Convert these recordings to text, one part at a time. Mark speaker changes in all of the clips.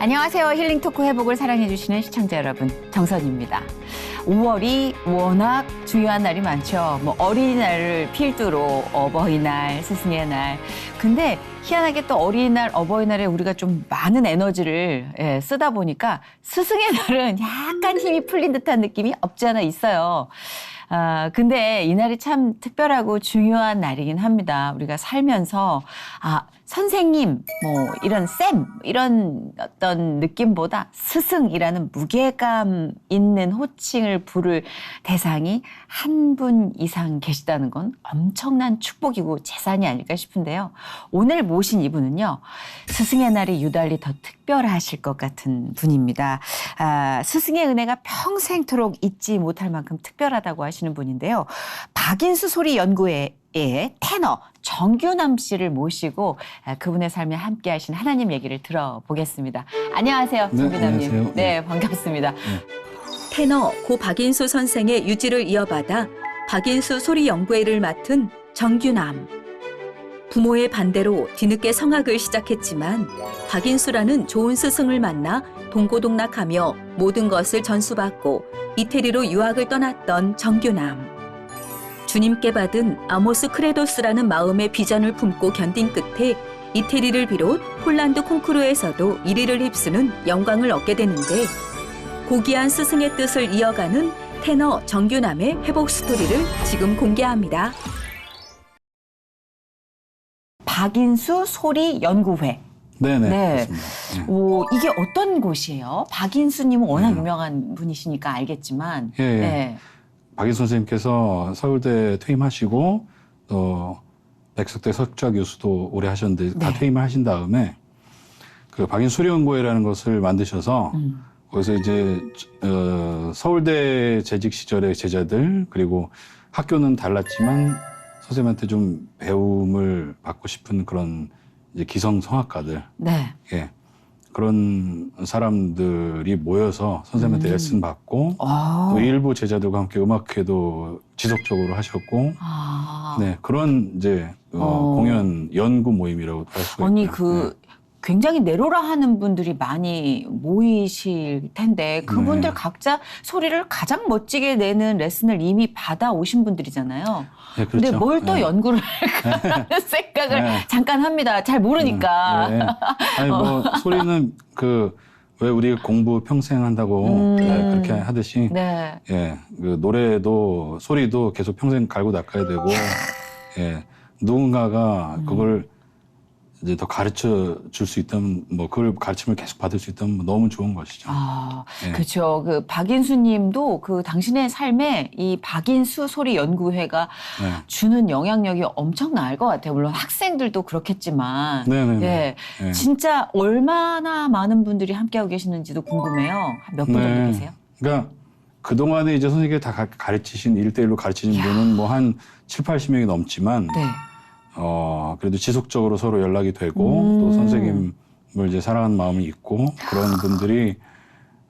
Speaker 1: 안녕하세요. 힐링 토크 회복을 사랑해주시는 시청자 여러분, 정선입니다. 5월이 워낙 중요한 날이 많죠. 뭐 어린이날을 필두로 어버이날, 스승의 날. 근데 희한하게 또 어린이날, 어버이날에 우리가 좀 많은 에너지를 쓰다 보니까 스승의 날은 약간 힘이 풀린 듯한 느낌이 없지 않아 있어요. 근데 이날이 참 특별하고 중요한 날이긴 합니다. 우리가 살면서, 선생님, 뭐, 이런 쌤, 이런 어떤 느낌보다 스승이라는 무게감 있는 호칭을 부를 대상이 한 분 이상 계시다는 건 엄청난 축복이고 재산이 아닐까 싶은데요. 오늘 모신 이분은요, 스승의 날이 유달리 더 특별하실 것 같은 분입니다. 스승의 은혜가 평생토록 잊지 못할 만큼 특별하다고 하시는 분인데요. 박인수 소리연구회의 테너 정규남 씨를 모시고 그분의 삶에 함께 하신 하나님 얘기를 들어보겠습니다. 안녕하세요, 정규남님.
Speaker 2: 안녕하세요.
Speaker 1: 네, 반갑습니다.
Speaker 3: 테너 고 박인수 선생의 유지를 이어받아 박인수 소리연구회를 맡은 정규남. 부모의 반대로 뒤늦게 성악을 시작했지만 박인수라는 좋은 스승을 만나 동고동락하며 모든 것을 전수받고 이태리로 유학을 떠났던 정규남. 주님께 받은 아모스 크레도스라는 마음의 비전을 품고 견딘 끝에 이태리를 비롯 폴란드 콩쿠르에서도 1위를 휩쓰는 영광을 얻게 되는데, 고귀한 스승의 뜻을 이어가는 테너 정규남의 회복 스토리를 지금 공개합니다.
Speaker 1: 박인수 소리연구회.
Speaker 2: 네네.
Speaker 1: 네.
Speaker 2: 그렇습니다. 네.
Speaker 1: 이게 어떤 곳이에요? 박인수님은 워낙 유명한 분이시니까 알겠지만.
Speaker 2: 예, 예.
Speaker 1: 네.
Speaker 2: 박인수 선생님께서 서울대 퇴임하시고 또 백석대 석좌 교수도 오래 하셨는데 다
Speaker 1: 네.
Speaker 2: 퇴임을 하신 다음에 그 박인수 소리연구회라는 것을 만드셔서 거기서 이제 서울대 재직 시절의 제자들, 그리고 학교는 달랐지만 선생님한테 좀 배움을 받고 싶은 그런 이제 기성 성악가들,
Speaker 1: 네.
Speaker 2: 예, 그런 사람들이 모여서 선생님한테 레슨 받고 또 일부 제자들과 함께 음악회도 지속적으로 하셨고, 네, 그런 이제 공연 연구 모임이라고 할 수가
Speaker 1: 아니,
Speaker 2: 있고요.
Speaker 1: 굉장히 내로라 하는 분들이 많이 모이실 텐데 그분들
Speaker 2: 네.
Speaker 1: 각자 소리를 가장 멋지게 내는 레슨을 이미 받아오신 분들이잖아요.
Speaker 2: 네,
Speaker 1: 근데
Speaker 2: 그렇죠.
Speaker 1: 뭘 또
Speaker 2: 네.
Speaker 1: 연구를 할까 하는 생각을
Speaker 2: 네.
Speaker 1: 잠깐 합니다. 잘 모르니까.
Speaker 2: 네. 아니 뭐 소리는 왜 우리 공부 평생 한다고 그렇게 하듯이
Speaker 1: 네.
Speaker 2: 예, 그 노래도 소리도 계속 평생 갈고 닦아야 되고, 예, 누군가가 그걸 이제 더 가르쳐 줄 수 있다면, 뭐 그걸 가르침을 계속 받을 수 있다면 뭐 너무 좋은 것이죠. 예.
Speaker 1: 그렇죠. 그 박인수 님도 그 당신의 삶에 이 박인수 소리 연구회가
Speaker 2: 네.
Speaker 1: 주는 영향력이 엄청날 것 같아요. 물론 학생들도 그렇겠지만.
Speaker 2: 네네네.
Speaker 1: 예.
Speaker 2: 예.
Speaker 1: 진짜 얼마나 많은 분들이 함께하고 계시는지도 궁금해요. 몇 분 정도 계세요?
Speaker 2: 그러니까 그동안에 이제 선생님께 다 가르치신, 1대1로 가르치신 분은 뭐 한 7, 80명이 넘지만,
Speaker 1: 네.
Speaker 2: 그래도 지속적으로 서로 연락이 되고, 또 선생님을 이제 사랑하는 마음이 있고, 그런 분들이,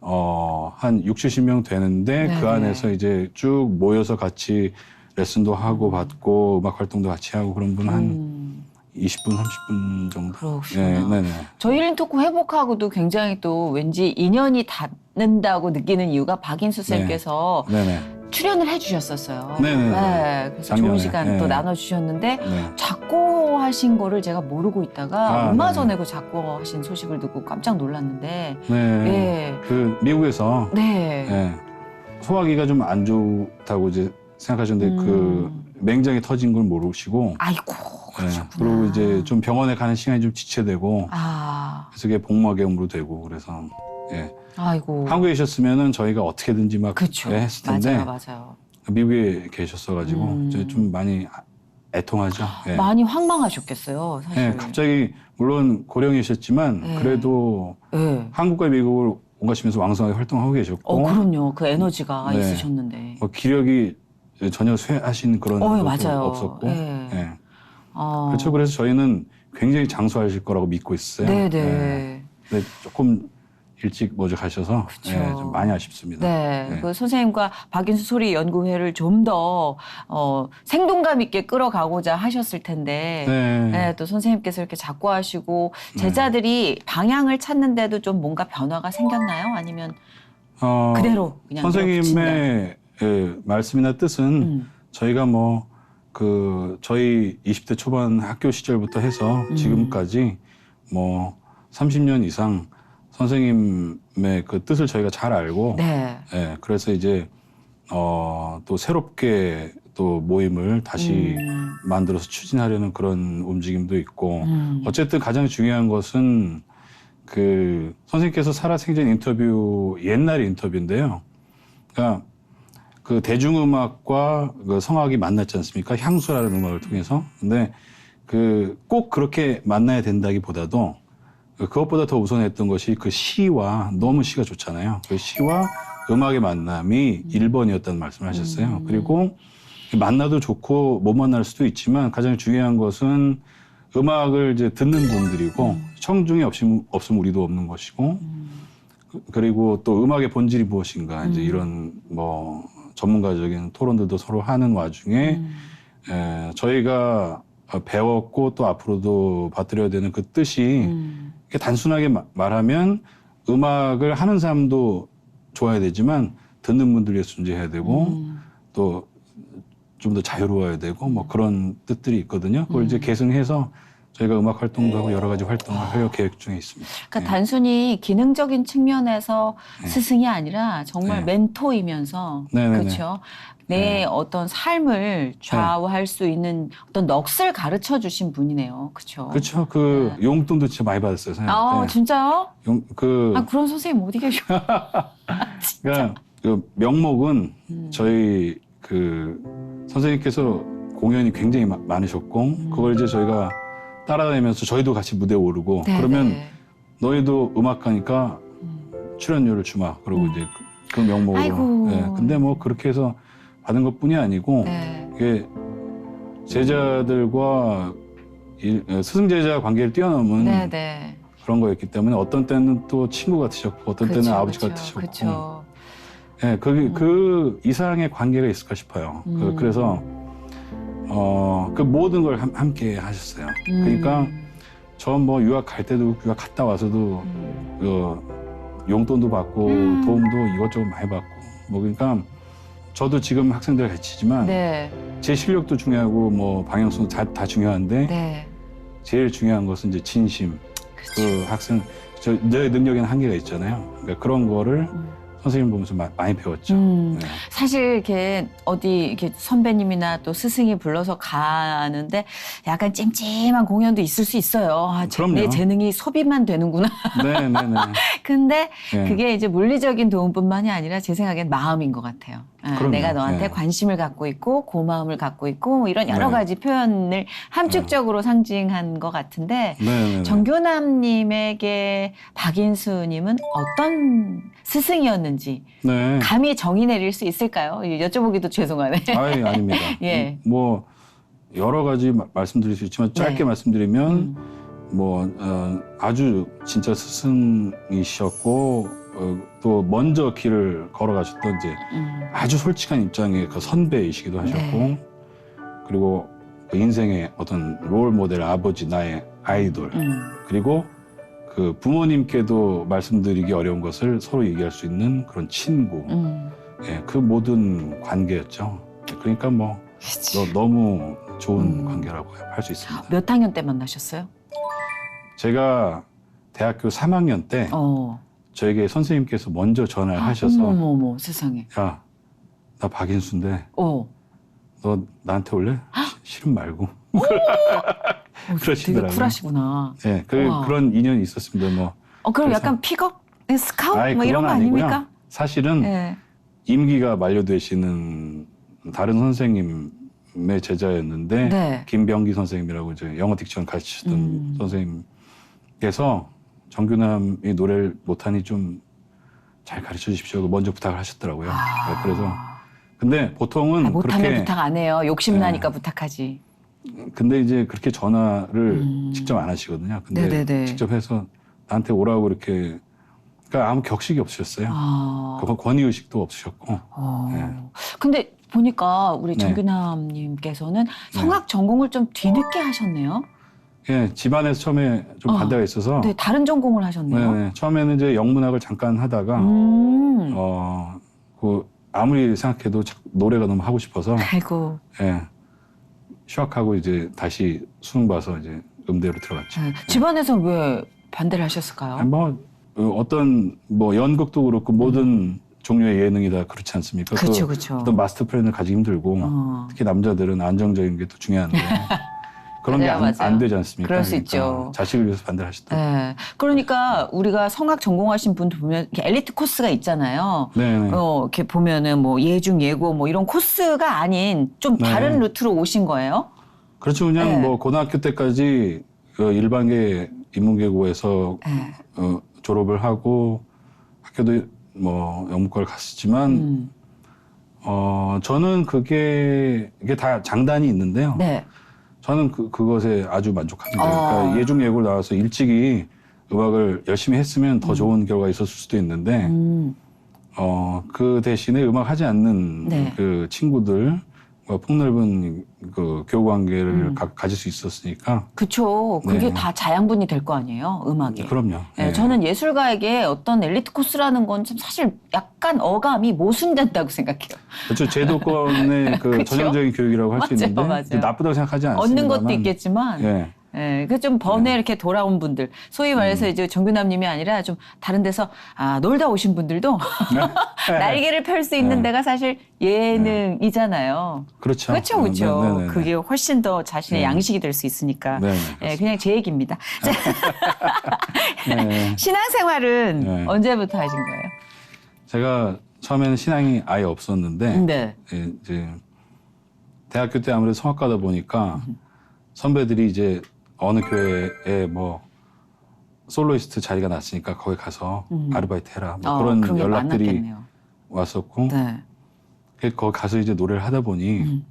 Speaker 2: 한 6, 70명 되는데,
Speaker 1: 네네.
Speaker 2: 그 안에서 이제 쭉 모여서 같이 레슨도 하고 받고, 음악 활동도 같이 하고, 그런 분은 한 20분, 30분 정도.
Speaker 1: 그러시구나.
Speaker 2: 네, 네네.
Speaker 1: 저희 힐링 토크 회복하고도 굉장히 또 왠지 인연이 닿는다고 느끼는 이유가 박인수 쌤께서
Speaker 2: 네네.
Speaker 1: 출연을 해주셨었어요.
Speaker 2: 네네.
Speaker 1: 네, 그래서
Speaker 2: 작년에.
Speaker 1: 좋은 시간 또
Speaker 2: 네.
Speaker 1: 나눠주셨는데
Speaker 2: 네.
Speaker 1: 작고하신 거를 제가 모르고 있다가 얼마
Speaker 2: 네네.
Speaker 1: 전에 그 작고하신 소식을 듣고 깜짝 놀랐는데
Speaker 2: 네.
Speaker 1: 예.
Speaker 2: 그 미국에서
Speaker 1: 네.
Speaker 2: 예, 소화기가 좀 안 좋다고 이제 생각하셨는데 그 맹장이 터진 걸 모르시고,
Speaker 1: 아이고
Speaker 2: 예,
Speaker 1: 그러셨구나.
Speaker 2: 그리고 이제 좀 병원에 가는 시간이 좀 지체되고,
Speaker 1: 그래서
Speaker 2: 그게 복막염으로 되고, 그래서 예,
Speaker 1: 아이고.
Speaker 2: 한국에 계셨으면은 저희가 어떻게든지 막
Speaker 1: 그쵸.
Speaker 2: 했을 텐데,
Speaker 1: 맞아요.
Speaker 2: 미국에 계셨어가지고 이제 좀 많이 애통하죠. 예.
Speaker 1: 많이 황망하셨겠어요, 사실.
Speaker 2: 예, 갑자기 물론 고령이셨지만
Speaker 1: 네.
Speaker 2: 그래도
Speaker 1: 네.
Speaker 2: 한국과 미국을 오가시면서 왕성하게 활동하고 계셨고,
Speaker 1: 그럼요. 그 에너지가
Speaker 2: 네.
Speaker 1: 있으셨는데.
Speaker 2: 뭐 기력이 전혀 쇠하신 그런 것도
Speaker 1: 맞아요.
Speaker 2: 없었고,
Speaker 1: 예.
Speaker 2: 예.
Speaker 1: 어.
Speaker 2: 그렇죠. 그래서 저희는 굉장히 장수하실 거라고 믿고 있어요.
Speaker 1: 네네.
Speaker 2: 예. 근데 조금 일찍 먼저 가셔서
Speaker 1: 그쵸.
Speaker 2: 예, 좀 많이 아쉽습니다.
Speaker 1: 네,
Speaker 2: 네.
Speaker 1: 그 선생님과 박인수 소리 연구회를 좀 더 생동감 있게 끌어가고자 하셨을 텐데,
Speaker 2: 네.
Speaker 1: 네, 또 선생님께서 이렇게 자꾸 하시고 제자들이 방향을 찾는데도 좀 뭔가 변화가 생겼나요? 아니면 그대로 그냥
Speaker 2: 선생님의 예, 말씀이나 뜻은 저희가 뭐 저희 20대 초반 학교 시절부터 해서 지금까지 뭐 30년 이상 선생님의 그 뜻을 저희가 잘 알고
Speaker 1: 네.
Speaker 2: 예, 그래서 이제 또 새롭게 또 모임을 다시 만들어서 추진하려는 그런 움직임도 있고 어쨌든 가장 중요한 것은 그 선생님께서 살아생전 인터뷰 옛날 인터뷰인데요. 그러니까 그 대중음악과 그 성악이 만났지 않습니까? 향수라는 음악을 통해서. 근데 꼭 그렇게 만나야 된다기보다도 그것보다 더 우선했던 것이 그 시와 너무 시가 좋잖아요. 그 시와 음악의 만남이 1번이었다는 말씀을 하셨어요. 그리고 만나도 좋고 못 만날 수도 있지만 가장 중요한 것은 음악을 이제 듣는 분들이고 청중이 없으면 우리도 없는 것이고 그리고 또 음악의 본질이 무엇인가 이제 이런 뭐 전문가적인 토론들도 서로 하는 와중에 저희가 배웠고 또 앞으로도 받들여야 되는 그 뜻이 단순하게 말하면 음악을 하는 사람도 좋아야 되지만 듣는 분들 위해 존재해야 되고 또 좀 더 자유로워야 되고 뭐 그런 뜻들이 있거든요. 그걸 이제 계승해서 저희가 음악 활동도 하고 여러 가지 활동을 할 계획 중에 있습니다.
Speaker 1: 그러니까 단순히 기능적인 측면에서
Speaker 2: 네.
Speaker 1: 스승이 아니라 정말
Speaker 2: 네.
Speaker 1: 멘토이면서
Speaker 2: 네네네.
Speaker 1: 그렇죠. 내
Speaker 2: 네.
Speaker 1: 어떤 삶을 좌우할 수 있는 어떤 넋을 가르쳐 주신 분이네요. 그렇죠.
Speaker 2: 그렇죠. 용돈도 진짜 많이 받았어요.
Speaker 1: 아,
Speaker 2: 선생님한테.
Speaker 1: 진짜요?
Speaker 2: 그
Speaker 1: 그런 선생님 어디 계셔?
Speaker 2: 그러니까 그 명목은 저희 선생님께서 공연이 굉장히 많으셨고 그걸 이제 저희가 따라다니면서 저희도 같이 무대에 오르고
Speaker 1: 네,
Speaker 2: 그러면
Speaker 1: 네.
Speaker 2: 너희도 음악가니까 출연료를 주마. 그러고 이제 그 명목으로.
Speaker 1: 아이고.
Speaker 2: 네. 근데 뭐 그렇게 해서 받은 것뿐이 아니고
Speaker 1: 네.
Speaker 2: 이게 제자들과 스승 제자 관계를 뛰어넘은
Speaker 1: 네, 네.
Speaker 2: 그런 거였기 때문에 어떤 때는 또 친구 같으셨고 어떤 때는 아버지 같으셨고
Speaker 1: 그렇죠.
Speaker 2: 네, 그 이상의 관계가 있을까 싶어요. 그래서 그 모든 걸 함께 하셨어요. 그러니까 저 뭐 유학 갈 때도 유학 갔다 와서도 용돈도 받고 도움도 이것저것 많이 받고 뭐 그러니까 저도 지금 학생들 가르치지만
Speaker 1: 네.
Speaker 2: 제 실력도 중요하고 뭐 방향성도 다 중요한데
Speaker 1: 네.
Speaker 2: 제일 중요한 것은 이제 진심. 그 학생 내 능력에는 한계가 있잖아요. 그러니까 그런 거를 선생님 보면서 많이 배웠죠. 네.
Speaker 1: 사실 이렇게 어디 이렇게 선배님이나 또 스승이 불러서 가는데 약간 찜찜한 공연도 있을 수 있어요. 아,
Speaker 2: 그럼요.
Speaker 1: 내 재능이 소비만 되는구나.
Speaker 2: 네네네.
Speaker 1: 근데
Speaker 2: 네.
Speaker 1: 그게 이제 물리적인 도움뿐만이 아니라 제 생각엔 마음인 것 같아요. 아,
Speaker 2: 그럼요.
Speaker 1: 내가 너한테
Speaker 2: 네.
Speaker 1: 관심을 갖고 있고 고마움을 갖고 있고 뭐 이런 여러
Speaker 2: 네.
Speaker 1: 가지 표현을 함축적으로 상징한 것 같은데
Speaker 2: 네네네.
Speaker 1: 정교남님에게 박인수님은 어떤 스승이었는지
Speaker 2: 네.
Speaker 1: 감히 정의 내릴 수 있을까요? 여쭤보기도 죄송하네.
Speaker 2: 아이, 아닙니다.
Speaker 1: 예.
Speaker 2: 뭐 여러 가지 말씀드릴 수 있지만 짧게
Speaker 1: 네.
Speaker 2: 말씀드리면 뭐 아주 진짜 스승이셨고 또 먼저 길을 걸어가셨던 이제 아주 솔직한 입장의 그 선배이시기도 하셨고
Speaker 1: 네.
Speaker 2: 그리고 그 인생의 어떤 롤 모델 아버지 나의 아이돌 그리고 그 부모님께도 말씀드리기 어려운 것을 서로 얘기할 수 있는 그런 친구 예, 그 모든 관계였죠. 그러니까 뭐 너무 좋은 관계라고 할 수 있습니다.
Speaker 1: 몇 학년 때 만나셨어요?
Speaker 2: 제가 대학교 3학년 때 저에게 선생님께서 먼저 전화를 하셔서
Speaker 1: 어머머머 세상에.
Speaker 2: 야, 나 박인수인데
Speaker 1: 어.
Speaker 2: 너 나한테 올래? 싫음 말고.
Speaker 1: 되게
Speaker 2: 그러시더라고요.
Speaker 1: 쿨하시구나.
Speaker 2: 예,
Speaker 1: 우와.
Speaker 2: 그런 인연이 있었습니다. 뭐.
Speaker 1: 그럼
Speaker 2: 그래서-
Speaker 1: 약간 픽업? 스카웃?
Speaker 2: 아이,
Speaker 1: 뭐 이런
Speaker 2: 그건
Speaker 1: 거
Speaker 2: 아니고요.
Speaker 1: 아닙니까?
Speaker 2: 사실은
Speaker 1: 예.
Speaker 2: 임기가 만료되시는 다른 선생님의 제자였는데
Speaker 1: 네.
Speaker 2: 김병기 선생님이라고 이제 영어 딕션 가르치셨던 선생님께서 정규남이 노래를 못하니 좀 잘 가르쳐 주십시오. 먼저 부탁을 하셨더라고요. 네, 그래서 근데 보통은
Speaker 1: 못하면
Speaker 2: 그렇게
Speaker 1: 부탁 안 해요. 욕심 나니까 부탁하지.
Speaker 2: 근데 이제 그렇게 전화를 직접 안 하시거든요. 근데
Speaker 1: 네네네.
Speaker 2: 직접 해서 나한테 오라고 이렇게 그러니까 아무 격식이 없으셨어요.
Speaker 1: 아.
Speaker 2: 그건 권위의식도 없으셨고. 네.
Speaker 1: 근데 보니까 우리
Speaker 2: 네.
Speaker 1: 정규남님께서는 성악 전공을 좀 뒤늦게 하셨네요.
Speaker 2: 예, 집안에서 처음에 좀 반대가 있어서.
Speaker 1: 네, 다른 전공을 하셨네요.
Speaker 2: 네, 처음에는 이제 영문학을 잠깐 하다가, 아무리 생각해도 노래가 너무 하고 싶어서,
Speaker 1: 아이고.
Speaker 2: 예, 휴학하고 이제 다시 수능 봐서 이제 음대로 들어갔죠.
Speaker 1: 네. 집안에서 왜 반대를 하셨을까요?
Speaker 2: 아니, 어떤 연극도 그렇고 모든 종류의 예능이 다 그렇지 않습니까?
Speaker 1: 그렇죠, 그렇죠.
Speaker 2: 어떤 마스터 플랜을 가지기 힘들고 특히 남자들은 안정적인 게 더 중요한데 그런 게
Speaker 1: 맞아요.
Speaker 2: 안 되지 않습니까?
Speaker 1: 그럴 수 있죠.
Speaker 2: 자식을 위해서 반대를 하셨더라고요.
Speaker 1: 네. 그러니까 우리가 성악 전공하신 분들 보면 이렇게 엘리트 코스가 있잖아요.
Speaker 2: 네.
Speaker 1: 이렇게 보면은 예중 예고 이런 코스가 아닌 좀
Speaker 2: 네.
Speaker 1: 다른 루트로 오신 거예요?
Speaker 2: 그렇죠. 그냥
Speaker 1: 네.
Speaker 2: 고등학교 때까지 일반계 인문계고에서
Speaker 1: 네.
Speaker 2: 졸업을 하고 학교도 영문과를 갔었지만 저는 이게 다 장단이 있는데요.
Speaker 1: 네.
Speaker 2: 저는 그것에 아주 만족합니다. 그러니까 예중 예고를 나와서 일찍이 음악을 열심히 했으면 더 좋은 결과가 있었을 수도 있는데 그 대신에 음악 하지 않는
Speaker 1: 네.
Speaker 2: 그 친구들 폭넓은 그 교우 관계를 가질 수 있었으니까.
Speaker 1: 그렇죠. 그게
Speaker 2: 네.
Speaker 1: 다 자양분이 될 거 아니에요, 음악이.
Speaker 2: 그럼요.
Speaker 1: 네,
Speaker 2: 네.
Speaker 1: 저는 예술가에게 어떤 엘리트 코스라는 건 참 사실 약간 어감이 모순된다고 생각해요.
Speaker 2: 그렇죠. 제도권의 그
Speaker 1: 그쵸?
Speaker 2: 전형적인 교육이라고 할 수
Speaker 1: 맞아요,
Speaker 2: 있는데
Speaker 1: 맞아요.
Speaker 2: 나쁘다고 생각하지 않습니다.
Speaker 1: 얻는 것도 있겠지만
Speaker 2: 예.
Speaker 1: 예, 그 좀 번에 이렇게 돌아온 분들, 소위 말해서 이제 정규남님이 아니라 좀 다른 데서 놀다 오신 분들도 날개를 펼 수 있는
Speaker 2: 네.
Speaker 1: 데가 사실 예능이잖아요.
Speaker 2: 그렇죠.
Speaker 1: 그렇죠, 그렇죠.
Speaker 2: 네, 네, 네.
Speaker 1: 그게 훨씬 더 자신의
Speaker 2: 네.
Speaker 1: 양식이 될 수 있으니까.
Speaker 2: 네,
Speaker 1: 예, 그냥 제 얘기입니다. 자,
Speaker 2: 네.
Speaker 1: 신앙생활은
Speaker 2: 네.
Speaker 1: 언제부터 하신 거예요?
Speaker 2: 제가 처음에는 신앙이 아예 없었는데
Speaker 1: 네.
Speaker 2: 예, 이제 대학교 때 아무래도 성악가다 보니까 선배들이 이제 어느 교회에 솔로이스트 자리가 났으니까 거기 가서 아르바이트 해라 그런
Speaker 1: 게
Speaker 2: 연락들이
Speaker 1: 많았겠네요.
Speaker 2: 왔었고
Speaker 1: 네.
Speaker 2: 거기 가서 이제 노래를 하다 보니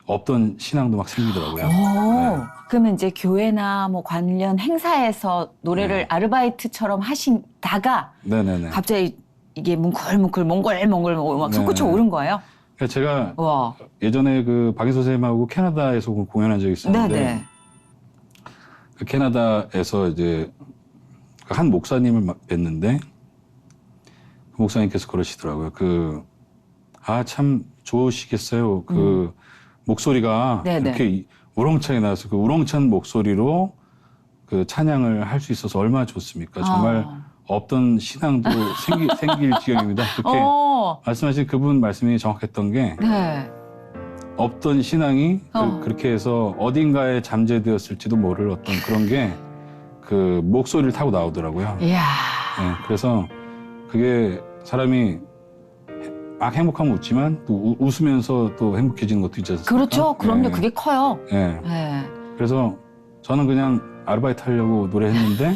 Speaker 2: 없던 신앙도 막 생기더라고요.
Speaker 1: 오, 그러면 이제 교회나 관련 행사에서 노래를
Speaker 2: 네.
Speaker 1: 아르바이트처럼 하시다가
Speaker 2: 네네네.
Speaker 1: 갑자기 이게 뭉클뭉클 몽골몽골 막 솟구쳐
Speaker 2: 네.
Speaker 1: 오른 거예요?
Speaker 2: 그러니까 제가
Speaker 1: 와.
Speaker 2: 예전에 그 박인서 선생님하고 캐나다에서 공연한 적이 있었는데
Speaker 1: 네네.
Speaker 2: 그 캐나다에서 이제 한 목사님을 뵀는데 그 목사님께서 그러시더라고요. 참 좋으시겠어요. 목소리가
Speaker 1: 네네.
Speaker 2: 그렇게 우렁차게 나와서 그 우렁찬 목소리로 그 찬양을 할 수 있어서 얼마나 좋습니까? 정말 없던 신앙도 생길 지경입니다. 그렇게 말씀하신 그분 말씀이 정확했던 게
Speaker 1: 네.
Speaker 2: 없던 신앙이 그렇게 해서 어딘가에 잠재되었을지도 모를 어떤 그런 게 그 목소리를 타고 나오더라고요.
Speaker 1: 이야.
Speaker 2: 네, 그래서 그게 사람이 막 행복하면 웃지만 또 웃으면서 또 행복해지는 것도 있지 않습니까?
Speaker 1: 그렇죠. 그럼요.
Speaker 2: 네.
Speaker 1: 그게 커요.
Speaker 2: 네.
Speaker 1: 네.
Speaker 2: 그래서 저는 그냥 아르바이트 하려고 노래했는데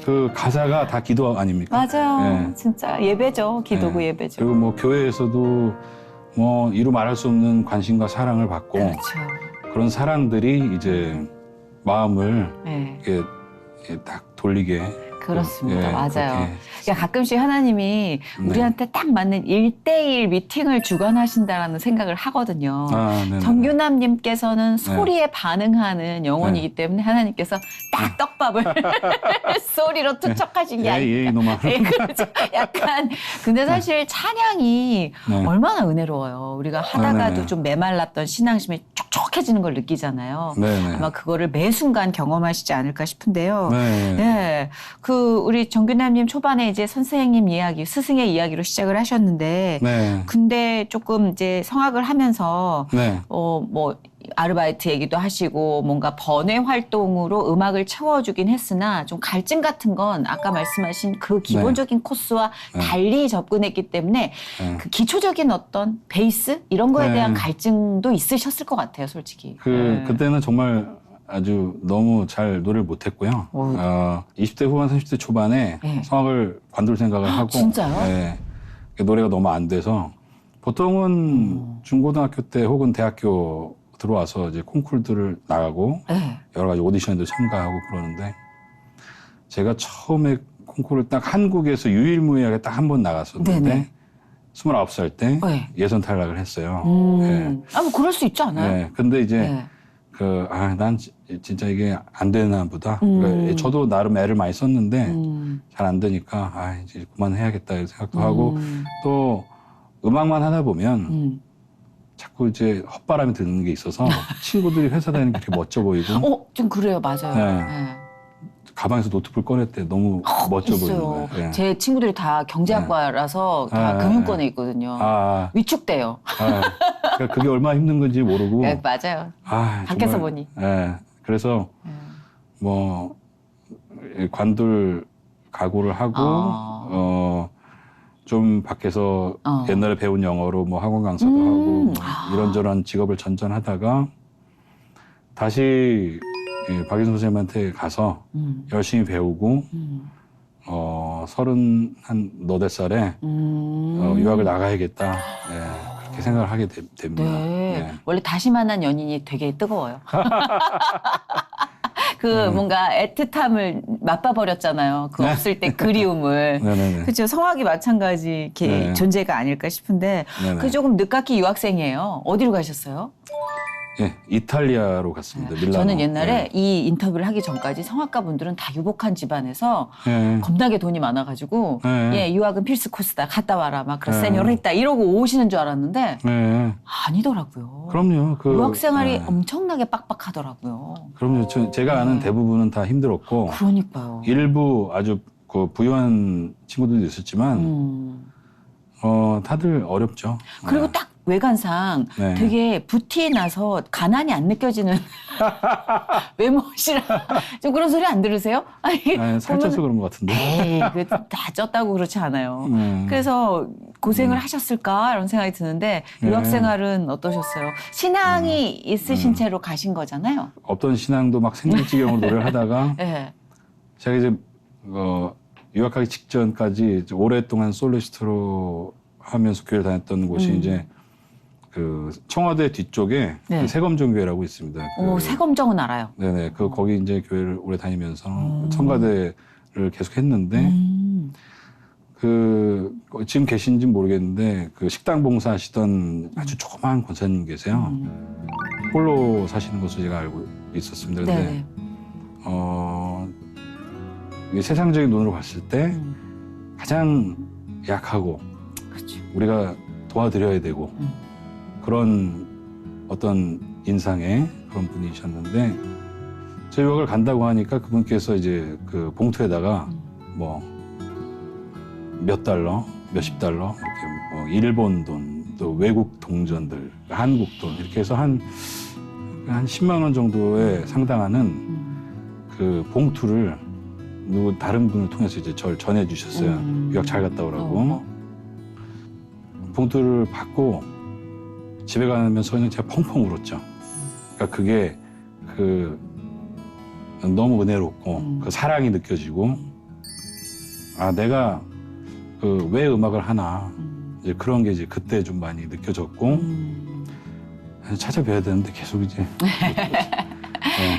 Speaker 2: 그 가사가 다 기도 아닙니까?
Speaker 1: 맞아요.
Speaker 2: 네.
Speaker 1: 진짜 예배죠. 기도고
Speaker 2: 네.
Speaker 1: 예배죠.
Speaker 2: 그리고 교회에서도 이루 말할 수 없는 관심과 사랑을 받고
Speaker 1: 그렇죠.
Speaker 2: 그런 사랑들이 이제 마음을
Speaker 1: 네.
Speaker 2: 이렇게 딱 돌리게.
Speaker 1: 그렇습니다.
Speaker 2: 예,
Speaker 1: 맞아요.
Speaker 2: 그렇게
Speaker 1: 그러니까 가끔씩 하나님이
Speaker 2: 네.
Speaker 1: 우리한테 딱 맞는 1대1 미팅을 주관하신다라는 생각을 하거든요.
Speaker 2: 네네.
Speaker 1: 정규남님께서는 소리에 반응하는 영혼이기
Speaker 2: 네.
Speaker 1: 때문에 하나님께서 딱 떡밥을 소리로 투척하신 게 아니에요.
Speaker 2: 이놈아.
Speaker 1: 예, 그렇죠. 약간 근데 사실 찬양이
Speaker 2: 네.
Speaker 1: 얼마나 은혜로워요. 우리가 하다가도
Speaker 2: 네네.
Speaker 1: 좀 메말랐던 신앙심이 촉촉해지는 걸 느끼잖아요.
Speaker 2: 네네.
Speaker 1: 아마 그거를 매 순간 경험하시지 않을까 싶은데요.
Speaker 2: 네.
Speaker 1: 네. 우리 정규남님 초반에 이제 선생님 이야기, 스승의 이야기로 시작을 하셨는데,
Speaker 2: 네.
Speaker 1: 근데 조금 이제 성악을 하면서,
Speaker 2: 네.
Speaker 1: 아르바이트 얘기도 하시고, 뭔가 번외 활동으로 음악을 채워주긴 했으나, 좀 갈증 같은 건 아까 말씀하신 그 기본적인 코스와
Speaker 2: 네.
Speaker 1: 달리 접근했기 때문에,
Speaker 2: 네.
Speaker 1: 그 기초적인 어떤 베이스? 이런 거에
Speaker 2: 네.
Speaker 1: 대한 갈증도 있으셨을 것 같아요, 솔직히. 네.
Speaker 2: 그때는 정말 아주 너무 잘 노래를 못했고요. 20대 후반, 30대 초반에
Speaker 1: 네.
Speaker 2: 성악을 관둘 생각을 하고.
Speaker 1: 진짜요?
Speaker 2: 네. 노래가 너무 안 돼서 보통은 중고등학교 때 혹은 대학교 들어와서 이제 콩쿨들을 나가고
Speaker 1: 네.
Speaker 2: 여러 가지 오디션에도 참가하고 그러는데 제가 처음에 콩쿠르를 딱 한국에서 유일무이하게 딱 한 번 나갔었는데
Speaker 1: 네네.
Speaker 2: 29살 때
Speaker 1: 네.
Speaker 2: 예선 탈락을 했어요.
Speaker 1: 아, 뭐 그럴 수 있지 않아요?
Speaker 2: 네. 근데 이제
Speaker 1: 네.
Speaker 2: 난 진짜 이게 안 되나 보다.
Speaker 1: 음.
Speaker 2: 그러니까 저도 나름 애를 많이 썼는데
Speaker 1: 음.
Speaker 2: 잘 안 되니까 이제 그만해야겠다 이런 생각도 하고 또 음악만 하다 보면 자꾸 이제 헛바람이 드는 게 있어서 친구들이 회사 다니는 게 그렇게 멋져 보이고
Speaker 1: 좀 그래요, 맞아요.
Speaker 2: 네.
Speaker 1: 네.
Speaker 2: 가방에서 노트북 꺼냈대 너무 멋져 보이는
Speaker 1: 있어요.
Speaker 2: 거예요. 예.
Speaker 1: 제 친구들이 다 경제학과라서 다
Speaker 2: 네.
Speaker 1: 금융권에 있거든요. 위축돼요.
Speaker 2: 그러니까 그게 얼마나 힘든 건지 모르고
Speaker 1: 네, 맞아요. 밖에서
Speaker 2: 정말,
Speaker 1: 보니.
Speaker 2: 예. 그래서 뭐 관둘 각오를 하고 좀 밖에서 옛날에 배운 영어로 뭐 학원 강사도 하고 이런저런 직업을 전전하다가 다시 박인수 선생님한테 가서 열심히 배우고 34살에 유학을 나가야겠다. 그렇게 생각을 하게 됩니다.
Speaker 1: 네. 원래 다시 만난 연인이 되게 뜨거워요. 뭔가 애틋함을 맛봐버렸잖아요. 그 없을 때 그리움을.
Speaker 2: 네네네.
Speaker 1: 그렇죠. 성악이 마찬가지 이렇게
Speaker 2: 네.
Speaker 1: 존재가 아닐까 싶은데
Speaker 2: 네네.
Speaker 1: 그 조금 늦깎이 유학생이에요. 어디로 가셨어요?
Speaker 2: 예, 이탈리아로 갔습니다. 밀라노.
Speaker 1: 저는 옛날에 이 인터뷰를 하기 전까지 성악가 분들은 다 유복한 집안에서
Speaker 2: 예.
Speaker 1: 겁나게 돈이 많아가지고
Speaker 2: 네.
Speaker 1: 유학은 필수 코스다. 갔다 와라. 막 그래
Speaker 2: 네.
Speaker 1: 세뇨리따 이러고 오시는 줄 알았는데
Speaker 2: 네.
Speaker 1: 아니더라고요.
Speaker 2: 그럼요.
Speaker 1: 유학 생활이
Speaker 2: 네.
Speaker 1: 엄청나게 빡빡하더라고요.
Speaker 2: 그럼요. 제가 아는 대부분은 다 힘들었고
Speaker 1: 그러니까요.
Speaker 2: 일부 아주 부유한 친구들도 있었지만 다들 어렵죠.
Speaker 1: 그리고 딱 외관상
Speaker 2: 네.
Speaker 1: 되게 부티에 나서 가난이 안 느껴지는 외모시라 좀 그런 소리 안 들으세요? 아니,
Speaker 2: 살쪄서
Speaker 1: 보면은
Speaker 2: 그런 것 같은데.
Speaker 1: 에이, 다 쪘다고 그렇지 않아요. 그래서 고생을 하셨을까 이런 생각이 드는데 유학 생활은 어떠셨어요? 신앙이 있으신 채로 가신 거잖아요.
Speaker 2: 없던 신앙도 막 생길지경으로 노래를 하다가
Speaker 1: 네.
Speaker 2: 제가 이제 유학하기 직전까지 이제 오랫동안 솔리스트로 하면서 교회를 다녔던 곳이 이제 그 청와대 뒤쪽에
Speaker 1: 네.
Speaker 2: 그 세검정교회라고 있습니다.
Speaker 1: 세검정은 알아요.
Speaker 2: 네네. 거기 이제 교회를 오래 다니면서 성가대를 계속 했는데 지금 계신지 모르겠는데 그 식당 봉사하시던 아주 조그마한 권사님 계세요. 홀로 사시는 것으로 제가 알고 있었습니다. 근데
Speaker 1: 네네.
Speaker 2: 이 세상적인 눈으로 봤을 때 가장 약하고
Speaker 1: 그렇죠.
Speaker 2: 우리가 도와드려야 되고 그런 어떤 인상의 그런 분이셨는데 저 유학을 간다고 하니까 그분께서 이제 그 봉투에다가 뭐 몇 달러, 몇십 달러 이렇게 뭐 일본 돈, 또 외국 동전들, 한국 돈 이렇게 해서 한 10만 원 정도에 상당하는 그 봉투를 다른 분을 통해서 이제 저를 전해 주셨어요. 유학 잘 갔다 오라고. 봉투를 받고 집에 가면서 그냥 제가 펑펑 울었죠. 그러니까 그게 너무 은혜롭고 그 사랑이 느껴지고 내가 왜 음악을 하나 이제 그런 게 이제 그때 좀 많이 느껴졌고 찾아뵈야 되는데 계속 이제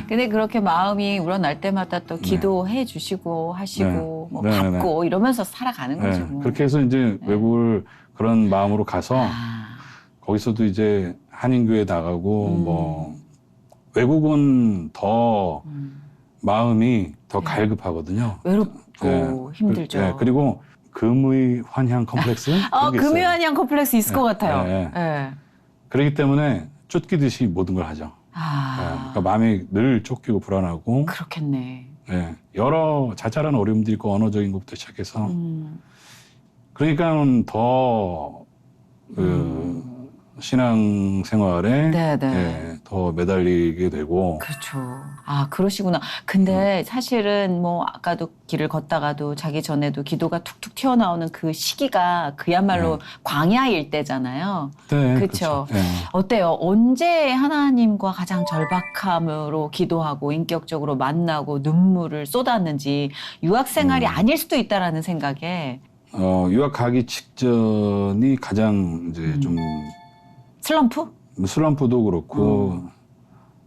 Speaker 1: 근데 그렇게 마음이 우러날 때마다 또 기도해 주시고 하시고 뭐
Speaker 2: 네, 네,
Speaker 1: 받고 이러면서 살아가는 거죠. 뭐.
Speaker 2: 그렇게 해서 이제 외국을 그런 마음으로 가서 거기서도 이제 한인교회 나가고 뭐 외국은 더 마음이 더 갈급하거든요.
Speaker 1: 외롭고 힘들죠.
Speaker 2: 그리고 금의 환향 컴플렉스
Speaker 1: 금의 환향 컴플렉스 있을 것 같아요.
Speaker 2: 네. 그렇기 때문에 쫓기듯이 모든 걸 하죠. 그러니까 마음이 늘 쫓기고 불안하고
Speaker 1: 그렇겠네.
Speaker 2: 여러 자잘한 어려움들이 있고 언어적인 것부터 시작해서 그러니까 더 신앙생활에 더 매달리게 되고
Speaker 1: 그렇죠. 그러시구나. 근데 사실은 뭐 아까도 길을 걷다가도 자기 전에도 기도가 툭툭 튀어나오는 그 시기가 그야말로 광야일 때잖아요.
Speaker 2: 네,
Speaker 1: 그렇죠.
Speaker 2: 그렇죠.
Speaker 1: 어때요? 언제 하나님과 가장 절박함으로 기도하고 인격적으로 만나고 눈물을 쏟았는지 유학 생활이 아닐 수도 있다라는 생각에
Speaker 2: 유학 가기 직전이 가장 이제 좀
Speaker 1: 슬럼프?
Speaker 2: 슬럼프도 그렇고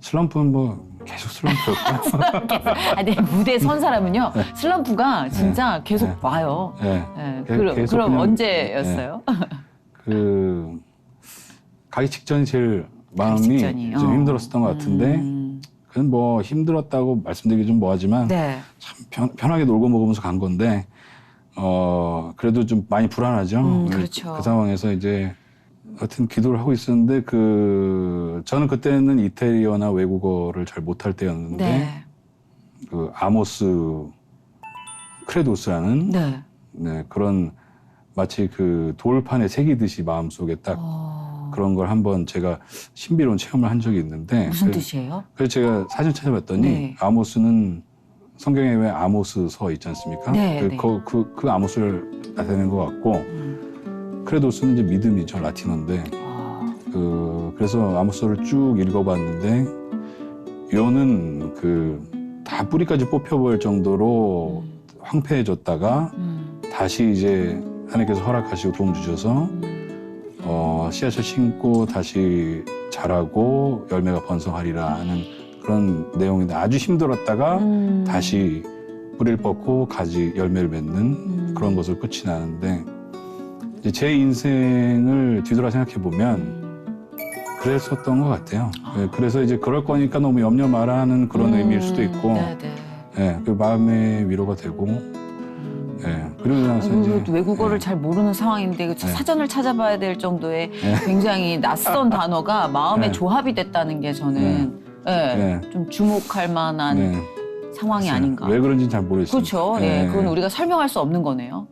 Speaker 2: 슬럼프는 뭐 계속 슬럼프였고.
Speaker 1: 아, 네, 무대에 선 사람은요, 슬럼프가 진짜 계속 와요.
Speaker 2: 네.
Speaker 1: 네,
Speaker 2: 계속
Speaker 1: 그럼
Speaker 2: 그냥,
Speaker 1: 언제였어요?
Speaker 2: 그 가기 직전이 제일 마음이
Speaker 1: 직전이.
Speaker 2: 좀 힘들었었던 것 같은데 그건 뭐 힘들었다고 말씀드리기 좀 뭐하지만
Speaker 1: 네.
Speaker 2: 참 편하게 놀고 먹으면서 간 건데 그래도 좀 많이 불안하죠.
Speaker 1: 그렇죠.
Speaker 2: 그 상황에서 이제 하여튼 기도를 하고 있었는데 저는 그때는 이태리어나 외국어를 잘 못할 때였는데
Speaker 1: 네.
Speaker 2: 그 아모스 크레도스라는
Speaker 1: 네.
Speaker 2: 네, 그런 마치 그 돌판에 새기듯이 마음속에 딱 그런 걸 한번 제가 신비로운 체험을 한 적이 있는데
Speaker 1: 무슨 뜻이에요?
Speaker 2: 그래서 제가 사진 찾아봤더니
Speaker 1: 네.
Speaker 2: 아모스는 성경에 왜 아모스서 있지 않습니까?
Speaker 1: 네, 네.
Speaker 2: 그 아모스를 나타내는 것 같고 크레도스는 이제 믿음이죠, 라틴어인데 그래서 아모스를 쭉 읽어봤는데 요는 다 뿌리까지 뽑혀버릴 정도로 황폐해졌다가 다시 이제 하나님께서 허락하시고 도움 주셔서 씨앗을 심고 다시 자라고 열매가 번성하리라 하는 그런 내용인데 아주 힘들었다가 다시 뿌리를 뻗고 가지 열매를 맺는 그런 것으로 끝이 나는데 이제 제 인생을 뒤돌아 생각해 보면 그랬었던 것 같아요. 네, 그래서 이제 그럴 거니까 너무 염려 마라 하는 그런 의미일 수도 있고 네, 그 마음의 위로가 되고 네, 그리고 나서 이제
Speaker 1: 외국어를 잘 모르는 상황인데 사전을 찾아봐야 될 정도의 굉장히 낯선 단어가 마음의 조합이 됐다는 게 저는 좀 주목할 만한 상황이 아닌가.
Speaker 2: 왜 그런지는 잘 모르겠어요.
Speaker 1: 그렇죠. 네, 그건 우리가 설명할 수 없는 거네요.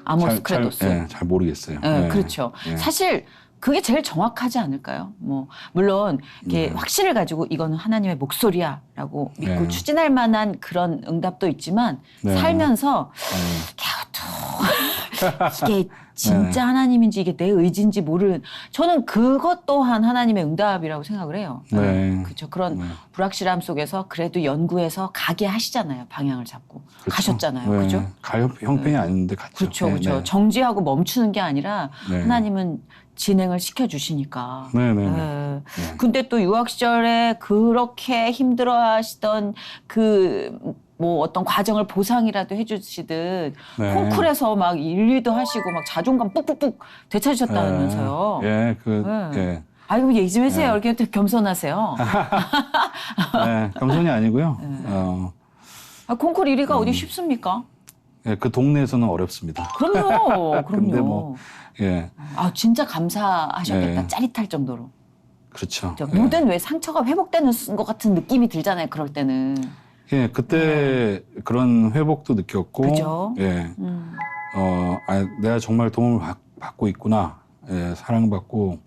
Speaker 1: 아모스 크레도스.
Speaker 2: 잘 모르겠어요.
Speaker 1: 그렇죠. 사실 그게 제일 정확하지 않을까요? 뭐 물론 이렇게 확신을 가지고 이거는 하나님의 목소리야라고 믿고 추진할 만한 그런 응답도 있지만 살면서 이게 진짜 하나님인지 이게 내 의지인지 모르는 저는 그것 또한 하나님의 응답이라고 생각을 해요. 그렇죠. 그런 불확실함 속에서 그래도 연구해서 가게 하시잖아요. 방향을 잡고 가셨잖아요. 그렇죠?
Speaker 2: 갈 형편이 아닌데 갔죠.
Speaker 1: 그렇죠, 그렇죠. 정지하고 멈추는 게 아니라 하나님은 진행을 시켜주시니까. 근데 또 유학 시절에 그렇게 힘들어하시던 뭐 어떤 과정을 보상이라도 해주시듯 콩쿨에서 막 1위도 하시고 막 자존감 뿍뿍뿍 되찾으셨다면서요. 아이고 얘기 좀 해주세요. 이렇게 겸손하세요.
Speaker 2: 겸손이 아니고요.
Speaker 1: 콩쿨 1위가 어디 쉽습니까?
Speaker 2: 그 동네에서는 어렵습니다.
Speaker 1: 그럼요.
Speaker 2: 근데 뭐
Speaker 1: 진짜 감사하셨겠다. 짜릿할 정도로.
Speaker 2: 그렇죠.
Speaker 1: 모든 왜 상처가 회복되는 것 같은 느낌이 들잖아요. 그럴 때는.
Speaker 2: 그때 그런 회복도 느꼈고,
Speaker 1: 그죠?
Speaker 2: 내가 정말 도움을 받고 있구나, 사랑받고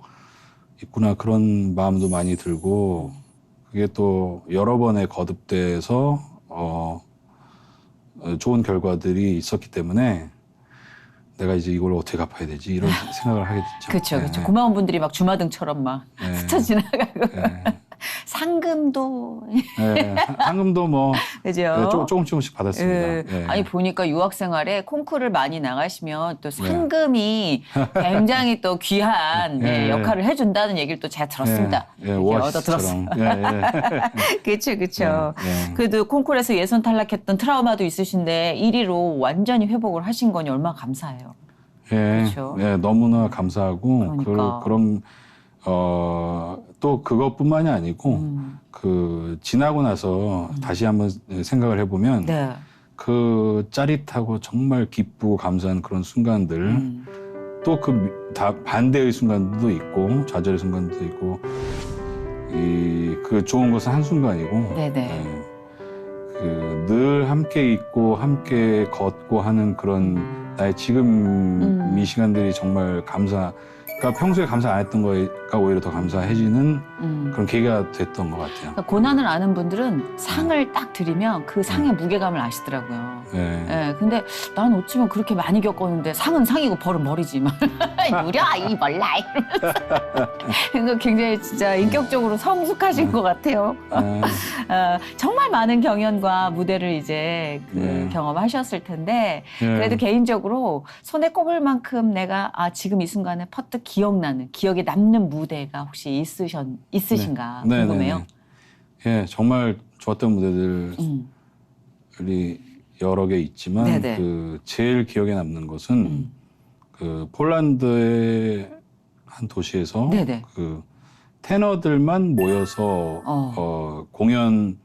Speaker 2: 있구나 그런 마음도 많이 들고, 그게 또 여러 번에 거듭돼서 좋은 결과들이 있었기 때문에 내가 이제 이걸 어떻게 갚아야 되지 이런 생각을 하게 됐죠.
Speaker 1: 그렇죠, 그렇죠. 고마운 분들이 막 주마등처럼 막 스쳐 지나가고. 상금도.
Speaker 2: 상금도 뭐
Speaker 1: 그죠?
Speaker 2: 조금씩 받았습니다.
Speaker 1: 아니 보니까 유학 생활에 콩쿠르를 많이 나가시면 또 상금이 굉장히 또 귀한 역할을 해준다는 얘기를 또 제가 들었습니다. 얻어 들었어요. 그렇죠, 그렇죠. 그래도 콩쿠르에서 예선 탈락했던 트라우마도 있으신데 1위로 완전히 회복을 하신 거니 얼마나 감사해요. 그렇죠?
Speaker 2: 너무나 감사하고
Speaker 1: 그러니까.
Speaker 2: 그런 또 그것뿐만이 아니고 지나고 나서 다시 한번 생각을 해보면 그 짜릿하고 정말 기쁘고 감사한 그런 순간들 또 다 반대의 순간도 있고 좌절의 순간도 있고 그 좋은 것은 한 순간이고 늘 함께 있고 함께 걷고 하는 그런 나의 지금 이 시간들이 정말 그러니까 평소에 감사 안 했던 거가 오히려 더 감사해지는 그런 계기가 됐던 것 같아요.
Speaker 1: 그러니까 고난을 아는 분들은 상을 딱 드리면 그 상의 무게감을 아시더라고요. 근데 난 어쩌면 그렇게 많이 겪었는데 상은 상이고 벌은 벌이지. 누려 이 몰라 이러면서. 그러니까 굉장히 진짜 인격적으로 성숙하신 것 같아요. 정말 많은 경연과 무대를 이제 경험하셨을 텐데 그래도 개인적으로 손에 꼽을 만큼 내가 지금 이 순간에 퍼뜩 기억나는 기억에 남는 무대가 혹시 있으신가 궁금해요.
Speaker 2: 정말 좋았던 무대들이 여러 개 있지만
Speaker 1: 네네.
Speaker 2: 그 제일 기억에 남는 것은 그 폴란드의 한 도시에서
Speaker 1: 네네.
Speaker 2: 그 테너들만 모여서 공연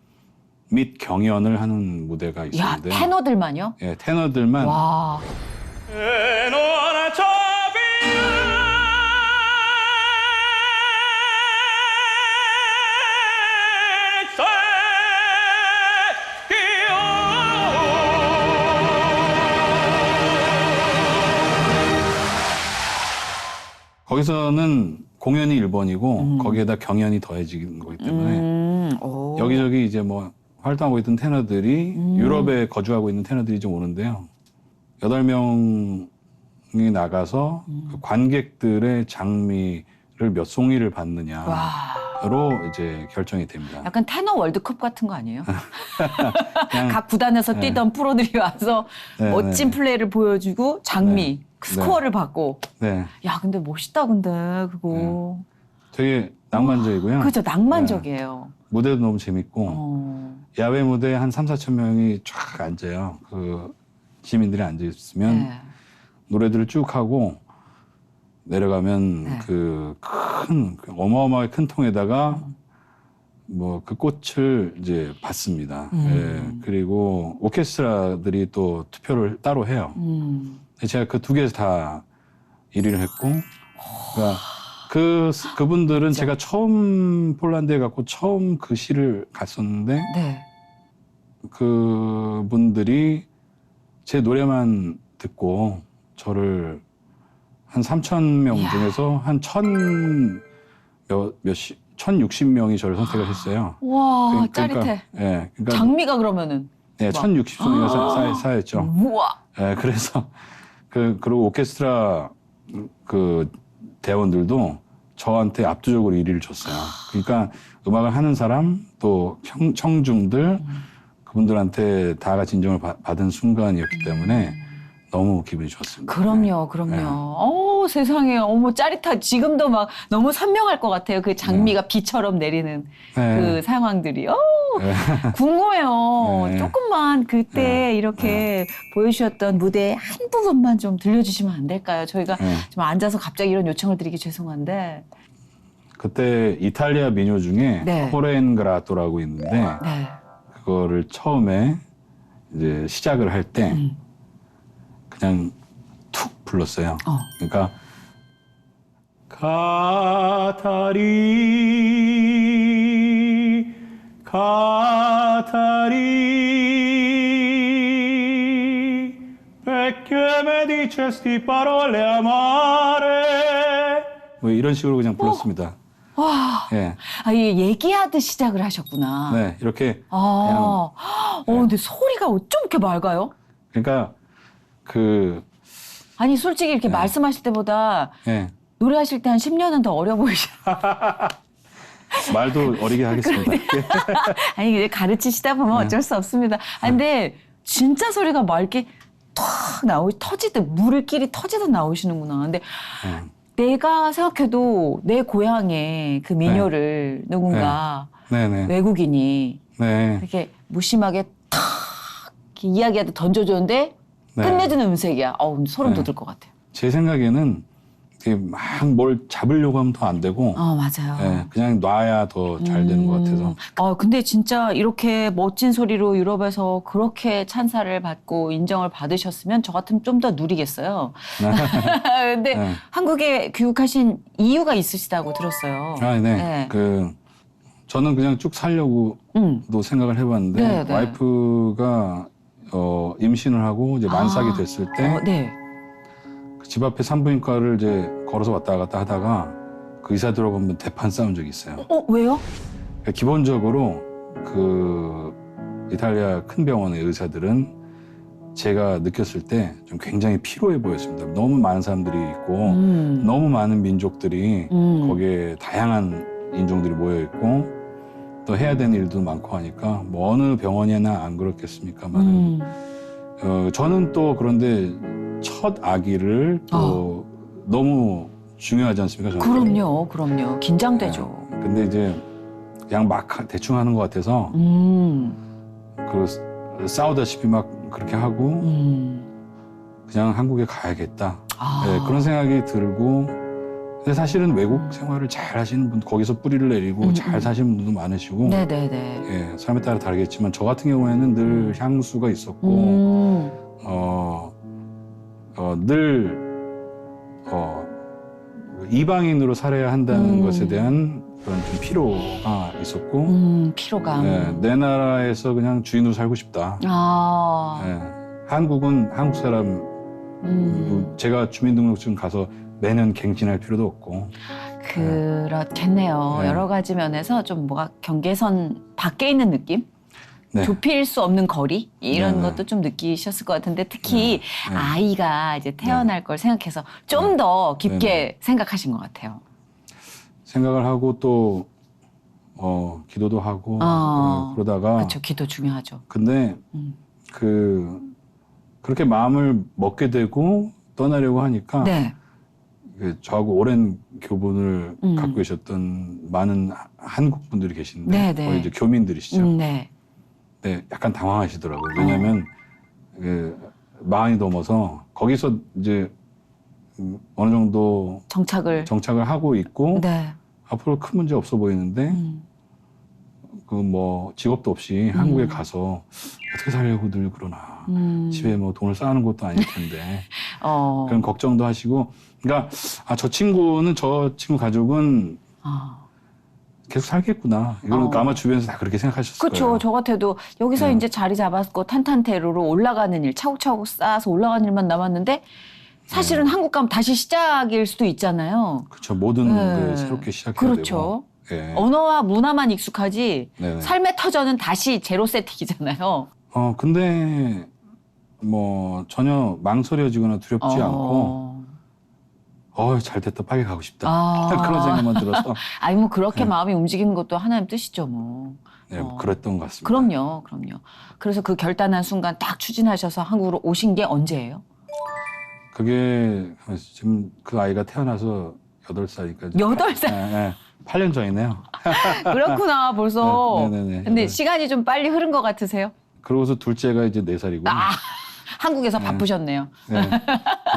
Speaker 2: 및 경연을 하는 무대가
Speaker 1: 야,
Speaker 2: 있었는데
Speaker 1: 테너들만요?
Speaker 2: 예, 테너들만
Speaker 1: 와.
Speaker 2: 거기서는 공연이 1번이고 거기에다 경연이 더해지는 거기 때문에
Speaker 1: 오.
Speaker 2: 여기저기 이제 뭐 활동하고 있던 테너들이 유럽에 거주하고 있는 테너들이 좀 오는데요. 8명이 나가서 그 관객들의 장미를 몇 송이를 받느냐로
Speaker 1: 와.
Speaker 2: 이제 결정이 됩니다.
Speaker 1: 약간 테너 월드컵 같은 거 아니에요?
Speaker 2: 그냥
Speaker 1: 각 구단에서
Speaker 2: 네.
Speaker 1: 뛰던 프로들이 와서
Speaker 2: 네,
Speaker 1: 멋진
Speaker 2: 네.
Speaker 1: 플레이를 보여주고 장미, 그 스코어를 받고.
Speaker 2: 네,
Speaker 1: 야, 근데 멋있다, 근데 그거.
Speaker 2: 되게 낭만적이고요.
Speaker 1: 그렇죠, 낭만적이에요.
Speaker 2: 무대도 너무 재밌고
Speaker 1: 어.
Speaker 2: 야외 무대에 한 3, 4천 명이 쫙 앉아요. 그 시민들이 앉아 있으면
Speaker 1: 네.
Speaker 2: 노래들을 쭉 하고 내려가면
Speaker 1: 네.
Speaker 2: 그 어마어마하게 큰 통에다가 뭐 그 꽃을 이제 받습니다. 예, 그리고 오케스트라들이 또 투표를 따로 해요. 제가 그 두 개 다 1위를 했고, 그러니까 그분들은 제가 처음 폴란드에 갔고 처음 그 시를 갔었는데
Speaker 1: 네.
Speaker 2: 그분들이 제 노래만 듣고 저를 한 3,000명
Speaker 1: 이야.
Speaker 2: 중에서 한 1,060명이 저를 선택을 했어요.
Speaker 1: 와,
Speaker 2: 그러니까,
Speaker 1: 짜릿해.
Speaker 2: 예, 그러니까
Speaker 1: 장미가 그러면은.
Speaker 2: 네,
Speaker 1: 막.
Speaker 2: 1,060송이가 쌓였죠.
Speaker 1: 우와.
Speaker 2: 예, 그래서 그리고 오케스트라 그 대원들도 저한테 압도적으로 1위를 줬어요. 그러니까 음악을 하는 사람 또 청중들 그분들한테 다 같이 인정을 받은 순간이었기 때문에 너무 기분이 좋았습니다.
Speaker 1: 그럼요, 그럼요.
Speaker 2: 네.
Speaker 1: 어, 세상에, 어머, 짜릿하. 지금도 막 너무 선명할 것 같아요. 그 장미가 비처럼 내리는
Speaker 2: 네.
Speaker 1: 그 상황들이.
Speaker 2: 네.
Speaker 1: 궁금해요.
Speaker 2: 네.
Speaker 1: 조금만 그때
Speaker 2: 네.
Speaker 1: 이렇게 보여주셨던 무대의 한 부분만 좀 들려주시면 안 될까요? 저희가
Speaker 2: 네.
Speaker 1: 좀 앉아서 갑자기 이런 요청을 드리기 죄송한데.
Speaker 2: 그때 이탈리아 민요 중에
Speaker 1: 네.
Speaker 2: 코렌그라토라고 있는데
Speaker 1: 네.
Speaker 2: 그거를 처음에 이제 시작을 할 때 그냥 툭 불렀어요. 그러니까 Catari, perché me dicesti parole amare. 뭐 이런 식으로 그냥 불렀습니다.
Speaker 1: 와,
Speaker 2: 예,
Speaker 1: 아, 이 얘기하듯 시작을 하셨구나.
Speaker 2: 네, 이렇게
Speaker 1: 아, 근데 소리가 어쩜 이렇게 맑아요?
Speaker 2: 그러니까
Speaker 1: 아니, 솔직히 이렇게
Speaker 2: 네.
Speaker 1: 말씀하실 때보다
Speaker 2: 예,
Speaker 1: 노래하실 때 한 10년은 더 어려 보이셔.
Speaker 2: 말도 어리게 하겠습니다.
Speaker 1: 아니, 이제 가르치시다 보면
Speaker 2: 네.
Speaker 1: 어쩔 수 없습니다. 아, 근데 진짜 소리가 맑게 탁 터지듯, 물길이 터지듯 나오시는구나. 근데
Speaker 2: 예.
Speaker 1: 내가 생각해도 내 고향의 그 민요를 누군가
Speaker 2: 네네.
Speaker 1: 외국인이
Speaker 2: 네.
Speaker 1: 이렇게 무심하게 탁 이렇게 이야기하듯 던져줬는데
Speaker 2: 네.
Speaker 1: 끝내주는 음색이야. 소름
Speaker 2: 네.
Speaker 1: 돋을 것 같아요.
Speaker 2: 제 생각에는 막 뭘 잡으려고 하면 더 안 되고
Speaker 1: 맞아요.
Speaker 2: 예, 그냥 놔야 더 잘 되는 것 같아서.
Speaker 1: 근데 진짜 이렇게 멋진 소리로 유럽에서 그렇게 찬사를 받고 인정을 받으셨으면 저 같으면 좀 더 누리겠어요. 근데
Speaker 2: 네.
Speaker 1: 한국에 귀국하신 이유가 있으시다고 들었어요.
Speaker 2: 아, 네.
Speaker 1: 네.
Speaker 2: 저는 그냥 쭉 살려고도 생각을 해봤는데
Speaker 1: 네, 네.
Speaker 2: 와이프가 임신을 하고 이제 만삭이 됐을 때
Speaker 1: 네.
Speaker 2: 집 앞에 산부인과를 이제 걸어서 왔다 갔다 하다가 그 의사들하고 한번 대판 싸운 적이 있어요.
Speaker 1: 왜요?
Speaker 2: 그러니까 기본적으로 그 이탈리아 큰 병원의 의사들은 제가 느꼈을 때 좀 굉장히 피로해 보였습니다. 너무 많은 사람들이 있고 너무 많은 민족들이 거기에 다양한 인종들이 모여 있고 또 해야 되는 일도 많고 하니까 뭐 어느 병원이나 안 그렇겠습니까만 저는 또 그런데 첫 아기를 또 너무 중요하지 않습니까? 저는?
Speaker 1: 그럼요. 긴장되죠.
Speaker 2: 근데 이제 그냥 막 대충 하는 것 같아서 그 싸우다시피 막 그렇게 하고 그냥 한국에 가야겠다.
Speaker 1: 아.
Speaker 2: 네, 그런 생각이 들고 근데 사실은 외국 생활을 잘 하시는 분 거기서 뿌리를 내리고 잘 사시는 분도 많으시고
Speaker 1: 네네네.
Speaker 2: 예, 사람에 따라 다르겠지만 저 같은 경우에는 늘 향수가 있었고 늘 이방인으로 살아야 한다는 것에 대한 그런 좀 피로가 있었고
Speaker 1: 피로감.
Speaker 2: 예, 내 나라에서 그냥 주인으로 살고 싶다.
Speaker 1: 아.
Speaker 2: 예, 한국은 한국 사람 제가 주민등록증 가서 매년 갱신할 필요도 없고
Speaker 1: 그렇겠네요.
Speaker 2: 네.
Speaker 1: 여러 가지 면에서 좀 뭐가 경계선 밖에 있는 느낌?
Speaker 2: 네.
Speaker 1: 좁힐 수 없는 거리? 이런
Speaker 2: 네, 네.
Speaker 1: 것도 좀 느끼셨을 것 같은데 특히
Speaker 2: 네.
Speaker 1: 아이가 이제 태어날 걸 생각해서 좀 더 깊게
Speaker 2: 네.
Speaker 1: 생각하신 것 같아요.
Speaker 2: 생각을 하고 또 기도도 하고 그러다가
Speaker 1: 그렇죠. 기도 중요하죠.
Speaker 2: 근데 그렇게 마음을 먹게 되고 떠나려고 하니까
Speaker 1: 네.
Speaker 2: 저하고 오랜 교분을 갖고 계셨던 많은 한국 분들이 계신데
Speaker 1: 네, 네.
Speaker 2: 거의 이제 교민들이시죠.
Speaker 1: 네.
Speaker 2: 네, 약간 당황하시더라고요. 왜냐하면 마흔이 넘어서 거기서 이제 어느 정도
Speaker 1: 정착을.
Speaker 2: 정착을 하고 있고
Speaker 1: 네.
Speaker 2: 앞으로 큰 문제 없어 보이는데 그 뭐 직업도 없이 한국에 가서 어떻게 살려고들 그러나 집에 뭐 돈을 쌓아놓은 것도 아닐 텐데 그런 걱정도 하시고 그러니까 저 친구는 저 친구 가족은 계속 살겠구나. 이건 아마 주변에서 다 그렇게 생각하셨을
Speaker 1: 그렇죠.
Speaker 2: 거예요.
Speaker 1: 저 같아도 여기서
Speaker 2: 네.
Speaker 1: 이제 자리 잡았고 탄탄대로로 올라가는 일, 차곡차곡 쌓아서 올라가는 일만 남았는데 사실은 한국 가면 다시 시작일 수도 있잖아요.
Speaker 2: 그렇죠. 모든
Speaker 1: 네.
Speaker 2: 게 새롭게 시작해야
Speaker 1: 그렇죠.
Speaker 2: 되고. 예.
Speaker 1: 언어와 문화만 익숙하지
Speaker 2: 네네.
Speaker 1: 삶의 터전은 다시 제로 세팅이잖아요.
Speaker 2: 근데 뭐 전혀 망설여지거나 두렵지 않고 잘 됐다. 빨리 가고 싶다. 그런 생각만 들어서
Speaker 1: 아니 뭐 그렇게 마음이 움직이는 것도 하나님 뜻이죠 뭐.
Speaker 2: 네, 뭐 그랬던 것 같습니다.
Speaker 1: 그럼요. 그래서 그 결단한 순간 딱 추진하셔서 한국으로 오신 게 언제예요?
Speaker 2: 그게 지금 그 아이가 태어나서 8살이니까
Speaker 1: 8살?
Speaker 2: 8년 전이네요.
Speaker 1: 그렇구나 벌써.
Speaker 2: 네네네.
Speaker 1: 근데 시간이 좀 빨리 흐른 것 같으세요?
Speaker 2: 그러고서 둘째가 이제 4살이고.
Speaker 1: 한국에서 바쁘셨네요.
Speaker 2: 네.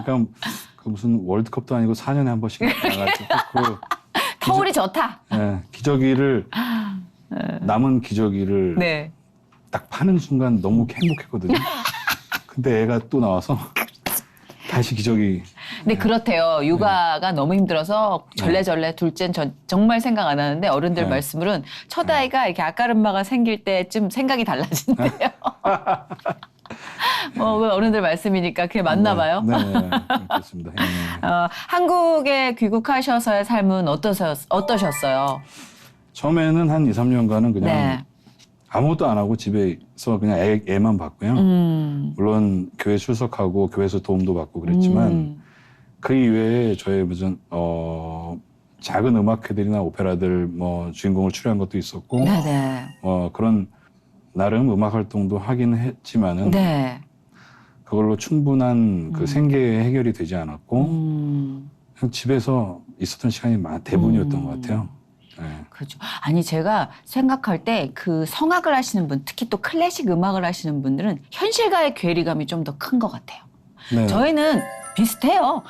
Speaker 2: 그러니까 그 무슨 월드컵도 아니고 4년에 한 번씩 나가지고
Speaker 1: 터울이 좋다.
Speaker 2: 기저귀를 남은 기저귀를
Speaker 1: 네.
Speaker 2: 딱 파는 순간 너무 행복했거든요. 근데 애가 또 나와서 다시 기저귀.
Speaker 1: 근데 그렇대요. 육아가 너무 힘들어서 절레절레 둘째는 정말 생각 안 하는데 어른들 말씀으로는 첫 아이가 이렇게 아까름마가 생길 때쯤 생각이 달라진대요. 뭐 어른들 말씀이니까 그게 맞나 봐요.
Speaker 2: 네, 그렇습니다.
Speaker 1: 한국에 귀국하셔서의 삶은 어떠셨어요?
Speaker 2: 처음에는 한 2, 3년간은 그냥
Speaker 1: 네.
Speaker 2: 아무것도 안 하고 집에서 그냥 애만 봤고요. 물론 교회 출석하고 교회에서 도움도 받고 그랬지만 그 이외에 저의 무슨 작은 음악회들이나 오페라들 뭐 주인공을 출연한 것도 있었고
Speaker 1: 네네.
Speaker 2: 그런 나름 음악 활동도 하긴 했지만은
Speaker 1: 네.
Speaker 2: 그걸로 충분한 그 생계 해결이 되지 않았고 그냥 집에서 있었던 시간이 대부분이었던 것 같아요. 네.
Speaker 1: 그렇죠. 아니 제가 생각할 때 그 성악을 하시는 분, 특히 또 클래식 음악을 하시는 분들은 현실과의 괴리감이 좀 더 큰 것 같아요.
Speaker 2: 네.
Speaker 1: 저희는 비슷해요.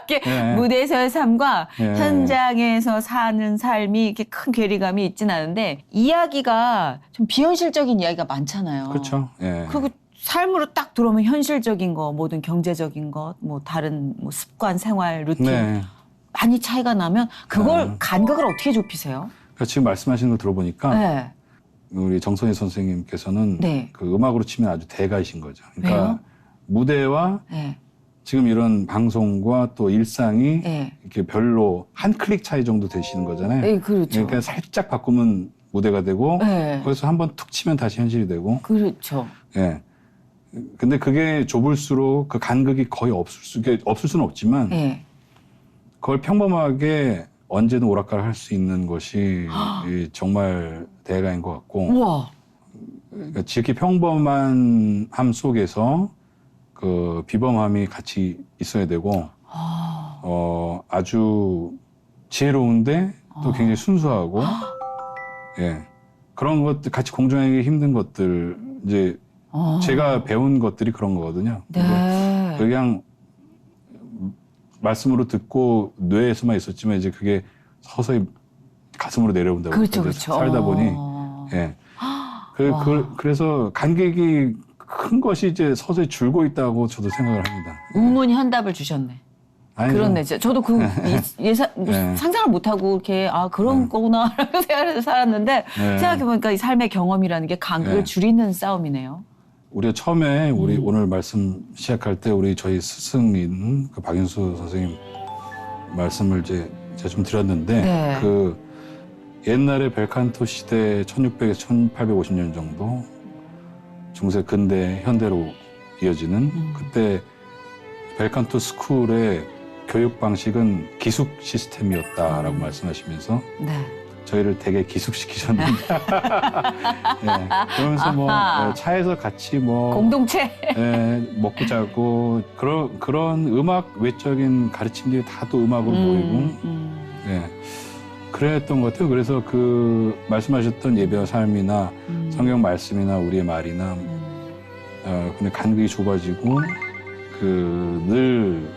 Speaker 1: 이렇게
Speaker 2: 네.
Speaker 1: 무대에서의 삶과
Speaker 2: 네.
Speaker 1: 현장에서 사는 삶이 이렇게 큰 괴리감이 있진 않은데 이야기가 좀 비현실적인 이야기가 많잖아요.
Speaker 2: 그렇죠. 예.
Speaker 1: 그리고 삶으로 딱 들어오면 현실적인 거, 모든 경제적인 것, 뭐 다른 뭐 습관, 생활, 루틴
Speaker 2: 네.
Speaker 1: 많이 차이가 나면 그걸 간격을 어떻게 좁히세요?
Speaker 2: 그러니까 지금 말씀하시는 거 들어보니까
Speaker 1: 네.
Speaker 2: 우리 정선희 선생님께서는
Speaker 1: 네.
Speaker 2: 그 음악으로 치면 아주 대가이신 거죠. 그러니까
Speaker 1: 왜요?
Speaker 2: 무대와
Speaker 1: 네.
Speaker 2: 지금 이런 방송과 또 일상이
Speaker 1: 네.
Speaker 2: 이렇게 별로 한 클릭 차이 정도 되시는 거잖아요.
Speaker 1: 네, 그렇죠.
Speaker 2: 그러니까 살짝 바꾸면 무대가 되고
Speaker 1: 네.
Speaker 2: 거기서 한번 툭 치면 다시 현실이 되고.
Speaker 1: 그렇죠.
Speaker 2: 예. 근데 그게 좁을수록 그 간극이 거의 없을 수는 없지만
Speaker 1: 네.
Speaker 2: 그걸 평범하게 언제든 오락가락 할 수 있는 것이 정말 대가인 것 같고
Speaker 1: 우와.
Speaker 2: 그러니까 지극히 평범함 속에서 그 비범함이 같이 있어야 되고 아주 지혜로운데 또 굉장히 순수하고 예. 그런 것들 같이 공존하기 힘든 것들 이제 제가 배운 것들이 그런 거거든요.
Speaker 1: 네.
Speaker 2: 그냥 말씀으로 듣고 뇌에서만 있었지만 이제 그게 서서히 가슴으로 내려온다고
Speaker 1: 그렇죠,
Speaker 2: 이제
Speaker 1: 그렇죠.
Speaker 2: 살다 보니 예. 그래서 간격이 큰 것이 이제 서서히 줄고 있다고 저도 생각을 합니다.
Speaker 1: 우문이 현답을 주셨네.
Speaker 2: 아니죠.
Speaker 1: 그렇네. 저도 그 예상
Speaker 2: 네.
Speaker 1: 상상을 못하고 이렇게 그런 거구나라고 생각해서 살았는데
Speaker 2: 네.
Speaker 1: 생각해보니까 이 삶의 경험이라는 게 간극을
Speaker 2: 네.
Speaker 1: 줄이는 싸움이네요.
Speaker 2: 우리가 처음에 우리 오늘 말씀 시작할 때 저희 스승인 그 박인수 선생님 말씀을 제가 좀 드렸는데
Speaker 1: 네.
Speaker 2: 그 옛날에 벨칸토 시대 1600에서 1850년 정도 중세 근대 현대로 이어지는 그때 벨칸토 스쿨의 교육 방식은 기숙 시스템이었다라고 말씀하시면서
Speaker 1: 네.
Speaker 2: 저희를 되게 기숙시키셨는데 예, 그러면서 뭐
Speaker 1: 아하.
Speaker 2: 차에서 같이 뭐
Speaker 1: 공동체.
Speaker 2: 먹고 자고 그런 음악 외적인 가르침들이 다 또 음악으로 보이고 예, 그랬던 것 같아요. 그래서 그 말씀하셨던 예배와 삶이나 성경 말씀이나 우리의 말이나 근데 간극이 좁아지고 늘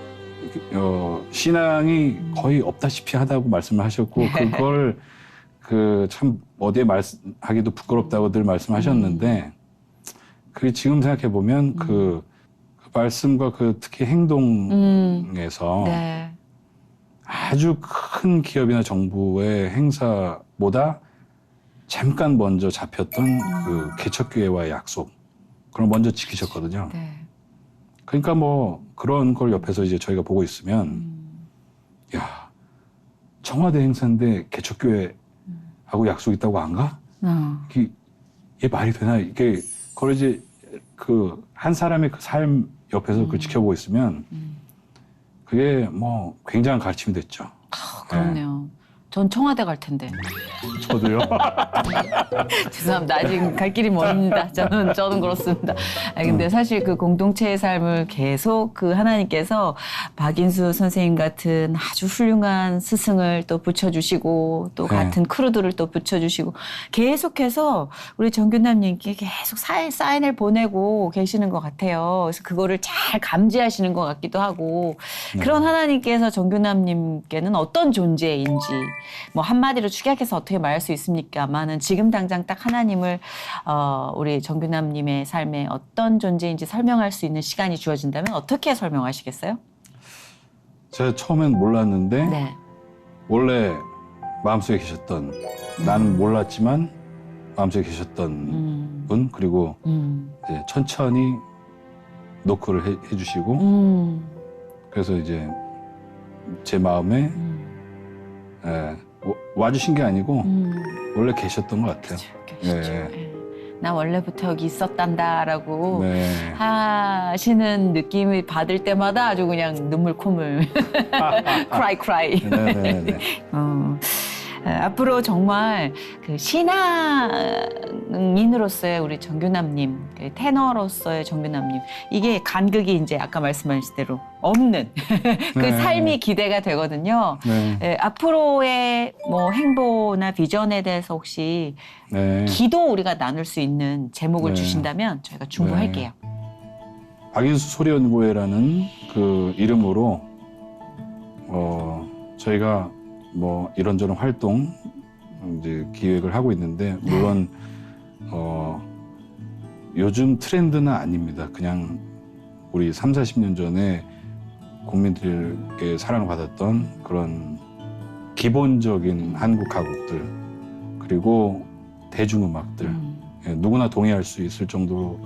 Speaker 2: 신앙이 거의 없다시피 하다고 말씀을 하셨고 그걸 참 어디에 말하기도 부끄럽다고 늘 말씀하셨는데 그게 지금 생각해 보면 그 말씀과 특히 행동에서
Speaker 1: 네.
Speaker 2: 아주 큰 기업이나 정부의 행사보다 잠깐 먼저 잡혔던 그 개척교회와의 약속 그걸 먼저 지키셨거든요.
Speaker 1: 네.
Speaker 2: 그러니까 뭐 그런 걸 옆에서 이제 저희가 보고 있으면 야 청와대 행사인데 개척교회하고 약속 있다고 안 가? 이게 말이 되나? 이게 그걸 이제 한 사람의 그 삶 옆에서 그걸 지켜보고 있으면 그게 뭐 굉장한 가르침이 됐죠.
Speaker 1: 그렇네요. 전 청와대 갈 텐데.
Speaker 2: 저도요.
Speaker 1: 죄송합니다. 아직 갈 길이 먼다. 저는 그렇습니다. 근데 사실 그 공동체의 삶을 계속 그 하나님께서 박인수 선생님 같은 아주 훌륭한 스승을 또 붙여주시고 또
Speaker 2: 네.
Speaker 1: 같은 크루들을 또 붙여주시고 계속해서 우리 정균남님께 계속 사인을 보내고 계시는 것 같아요. 그래서 그거를 잘 감지하시는 것 같기도 하고 그런 하나님께서 정균남님께는 어떤 존재인지 뭐 한마디로 축약해서 어떻게 말할 수 있습니까만은 지금 당장 딱 하나님을 우리 정균남님의 삶에 어떤 존재인지 설명할 수 있는 시간이 주어진다면 어떻게 설명하시겠어요?
Speaker 2: 제가 처음엔 몰랐는데
Speaker 1: 네.
Speaker 2: 원래 마음속에 계셨던 나는 몰랐지만 마음속에 계셨던 분 그리고 이제 천천히 노크를 해주시고 그래서 이제 제 마음에 와주신 게 아니고 원래 계셨던 것 같아요.
Speaker 1: 계시죠.
Speaker 2: 네.
Speaker 1: 나 원래부터 여기 있었단다라고
Speaker 2: 네.
Speaker 1: 하시는 느낌을 받을 때마다 아주 그냥 눈물 콧물 cry.
Speaker 2: 네네네.
Speaker 1: 앞으로 정말 그 신앙인으로서의 우리 정균남님, 그 테너로서의 정균남님, 이게 간극이 이제 아까 말씀하신 대로 없는 그
Speaker 2: 네.
Speaker 1: 삶이 기대가 되거든요.
Speaker 2: 네.
Speaker 1: 앞으로의 뭐 행보나 비전에 대해서 혹시
Speaker 2: 네.
Speaker 1: 기도 우리가 나눌 수 있는 제목을
Speaker 2: 네.
Speaker 1: 주신다면 저희가 중보할게요.
Speaker 2: 박인수 소리연구회라는 그 이름으로 저희가 뭐 이런저런 활동 이제 기획을 하고 있는데 물론 요즘 트렌드는 아닙니다. 그냥 우리 30-40년 전에 국민들께 사랑을 받았던 그런 기본적인 한국 가곡들 그리고 대중음악들 누구나 동의할 수 있을 정도로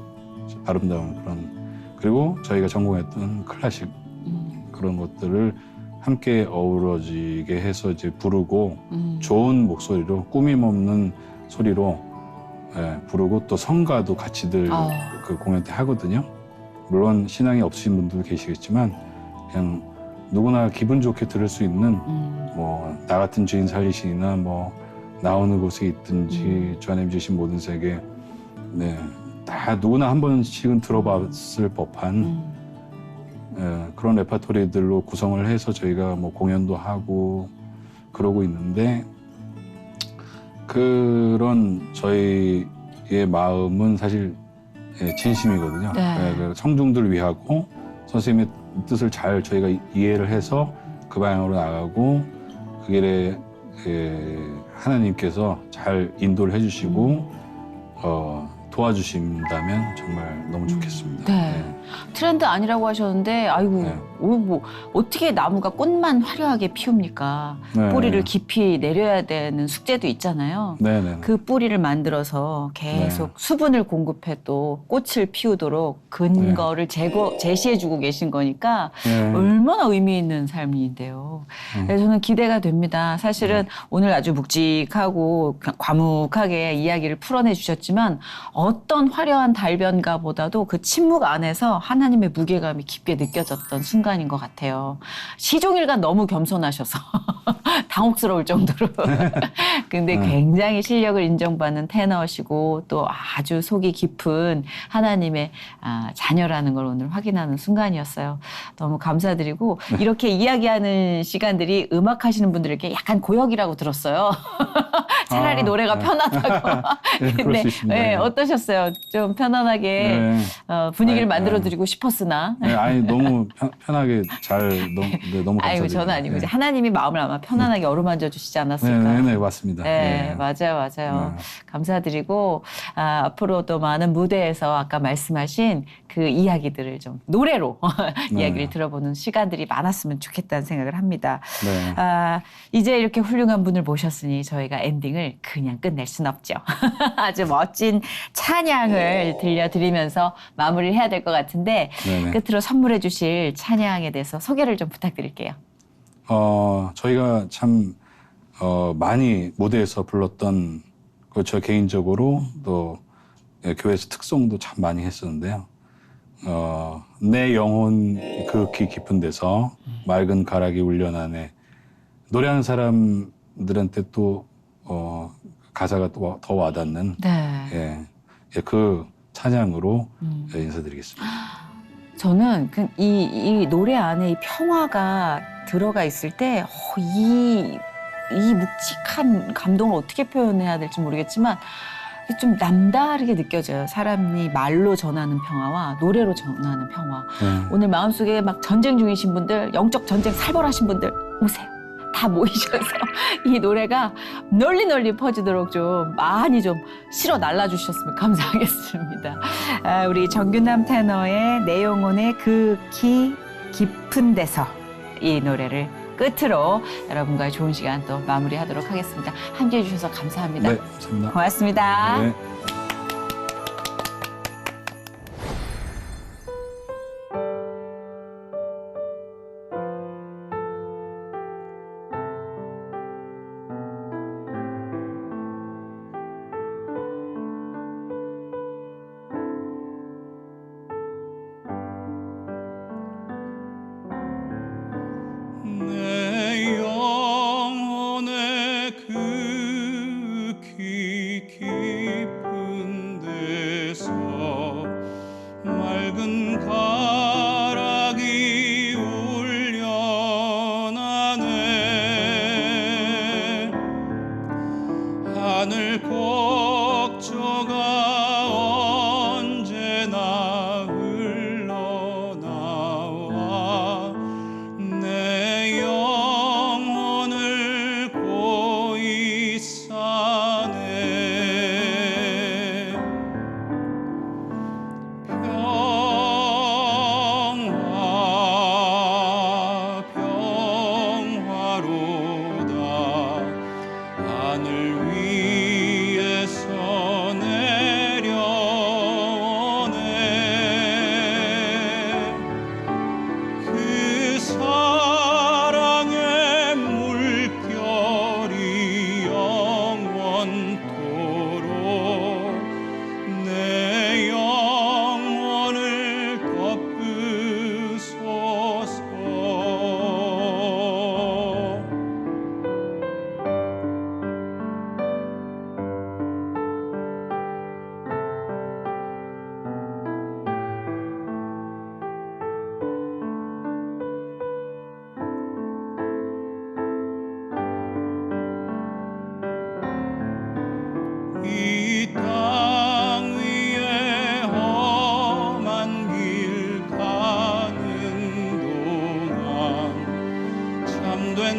Speaker 2: 아름다운 그리고 저희가 전공했던 클래식 그런 것들을 함께 어우러지게 해서 이제 부르고 좋은 목소리로 꾸밈 없는 소리로 부르고 또 성가도 같이들 그 공연 때 하거든요. 물론 신앙이 없으신 분들도 계시겠지만 그냥 누구나 기분 좋게 들을 수 있는 뭐 나 같은 주인 살리시나 뭐 나오는 곳에 있든지 주 안에 주신 모든 세계 다 누구나 한 번씩은 들어봤을 법한 그런 레파토리들로 구성을 해서 저희가 뭐 공연도 하고 그러고 있는데 그런 저희의 마음은 사실 진심이거든요.
Speaker 1: 네.
Speaker 2: 그 청중들을 위하고 선생님의 뜻을 잘 저희가 이해를 해서 그 방향으로 나가고 그 길에 하나님께서 잘 인도를 해주시고 도와주신다면 정말 너무 좋겠습니다.
Speaker 1: 네. 트렌드 아니라고 하셨는데 아이고
Speaker 2: 네.
Speaker 1: 뭐 어떻게 나무가 꽃만 화려하게 피웁니까?
Speaker 2: 네.
Speaker 1: 뿌리를 깊이 내려야 되는 숙제도 있잖아요.
Speaker 2: 네네.
Speaker 1: 그 뿌리를 만들어서 계속
Speaker 2: 네.
Speaker 1: 수분을 공급해 또 꽃을 피우도록 근거를 제시해주고 계신 거니까
Speaker 2: 네.
Speaker 1: 얼마나 의미 있는 삶인데요. 그래서 저는 기대가 됩니다. 사실은 오늘 아주 묵직하고 과묵하게 이야기를 풀어내 주셨지만 어떤 화려한 달변가보다도 그 침묵 안에서 하나님의 무게감이 깊게 느껴졌던 순간인 것 같아요. 시종일관 너무 겸손하셔서 당혹스러울 정도로. 근데 굉장히 실력을 인정받는 테너시고 또 아주 속이 깊은 하나님의 자녀라는 걸 오늘 확인하는 순간이었어요. 너무 감사드리고 이렇게 이야기하는 시간들이 음악 하시는 분들에게 약간 고역이라고 들었어요. 차라리 노래가 편하다고.
Speaker 2: 네, 그럴 수 있습니다.
Speaker 1: 네, 어떠셨어요? 좀 편안하게 분위기를 만들어드리고 싶었으나.
Speaker 2: 네, 아니 너무 편하게 너무 감사드립니다.
Speaker 1: 아이고 저는 아니고 이제 하나님이 마음을 아마 편안하게 어루만져 주시지 않았을까.
Speaker 2: 네, 맞습니다.
Speaker 1: 네, 맞아요. 감사드리고 앞으로도 많은 무대에서 아까 말씀하신 그 이야기들을 좀 노래로 이야기를 들어보는 시간들이 많았으면 좋겠다는 생각을 합니다.
Speaker 2: 네.
Speaker 1: 이제 이렇게 훌륭한 분을 모셨으니 저희가 엔딩을 그냥 끝낼 순 없죠. 아주 멋진 찬양을 들려드리면서 마무리를 해야 될 것 같은데
Speaker 2: 네네.
Speaker 1: 끝으로 선물해 주실 찬양에 대해서 소개를 좀 부탁드릴게요.
Speaker 2: 저희가 참 많이 무대에서 불렀던 저 개인적으로 또 교회에서 특송도 참 많이 했었는데요. 내 영혼 극히 깊은 데서 맑은 가락이 울려나네. 노래하는 사람들한테 또 가사가 또 더 와닿는
Speaker 1: 네.
Speaker 2: 그 찬양으로 인사드리겠습니다.
Speaker 1: 저는 이 노래 안에 이 평화가 들어가 있을 때 이 묵직한 감동을 어떻게 표현해야 될지 모르겠지만 좀 남다르게 느껴져요. 사람이 말로 전하는 평화와 노래로 전하는 평화. 오늘 마음속에 막 전쟁 중이신 분들, 영적 전쟁 살벌하신 분들 오세요. 다 모이셔서 이 노래가 널리 퍼지도록 좀 많이 좀 실어 날라주셨으면 감사하겠습니다. 우리 정균남 테너의 내 영혼의 극히 깊은 데서 이 노래를 끝으로 여러분과의 좋은 시간 또 마무리하도록 하겠습니다. 함께해 주셔서 감사합니다.
Speaker 2: 네, 감사합니다.
Speaker 1: 고맙습니다.
Speaker 2: 네.
Speaker 4: 내 영혼의 극히 깊은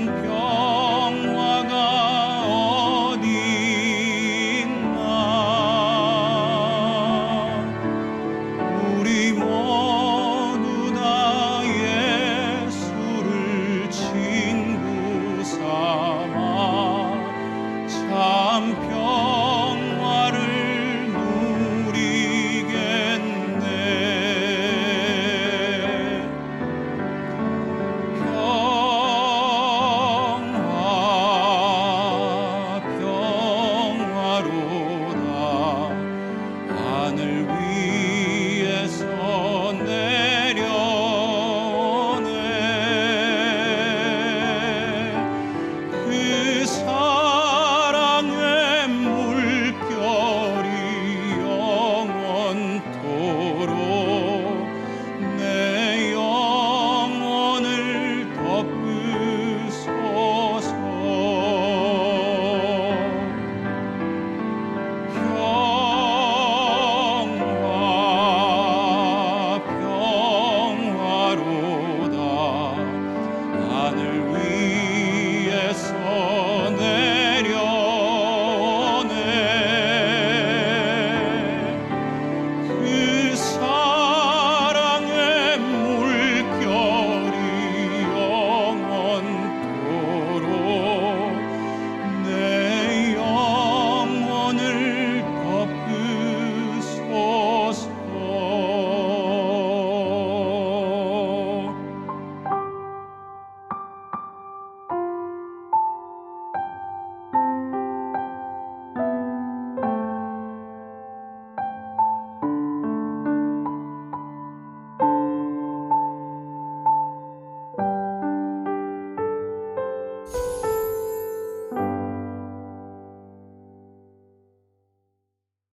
Speaker 4: 형편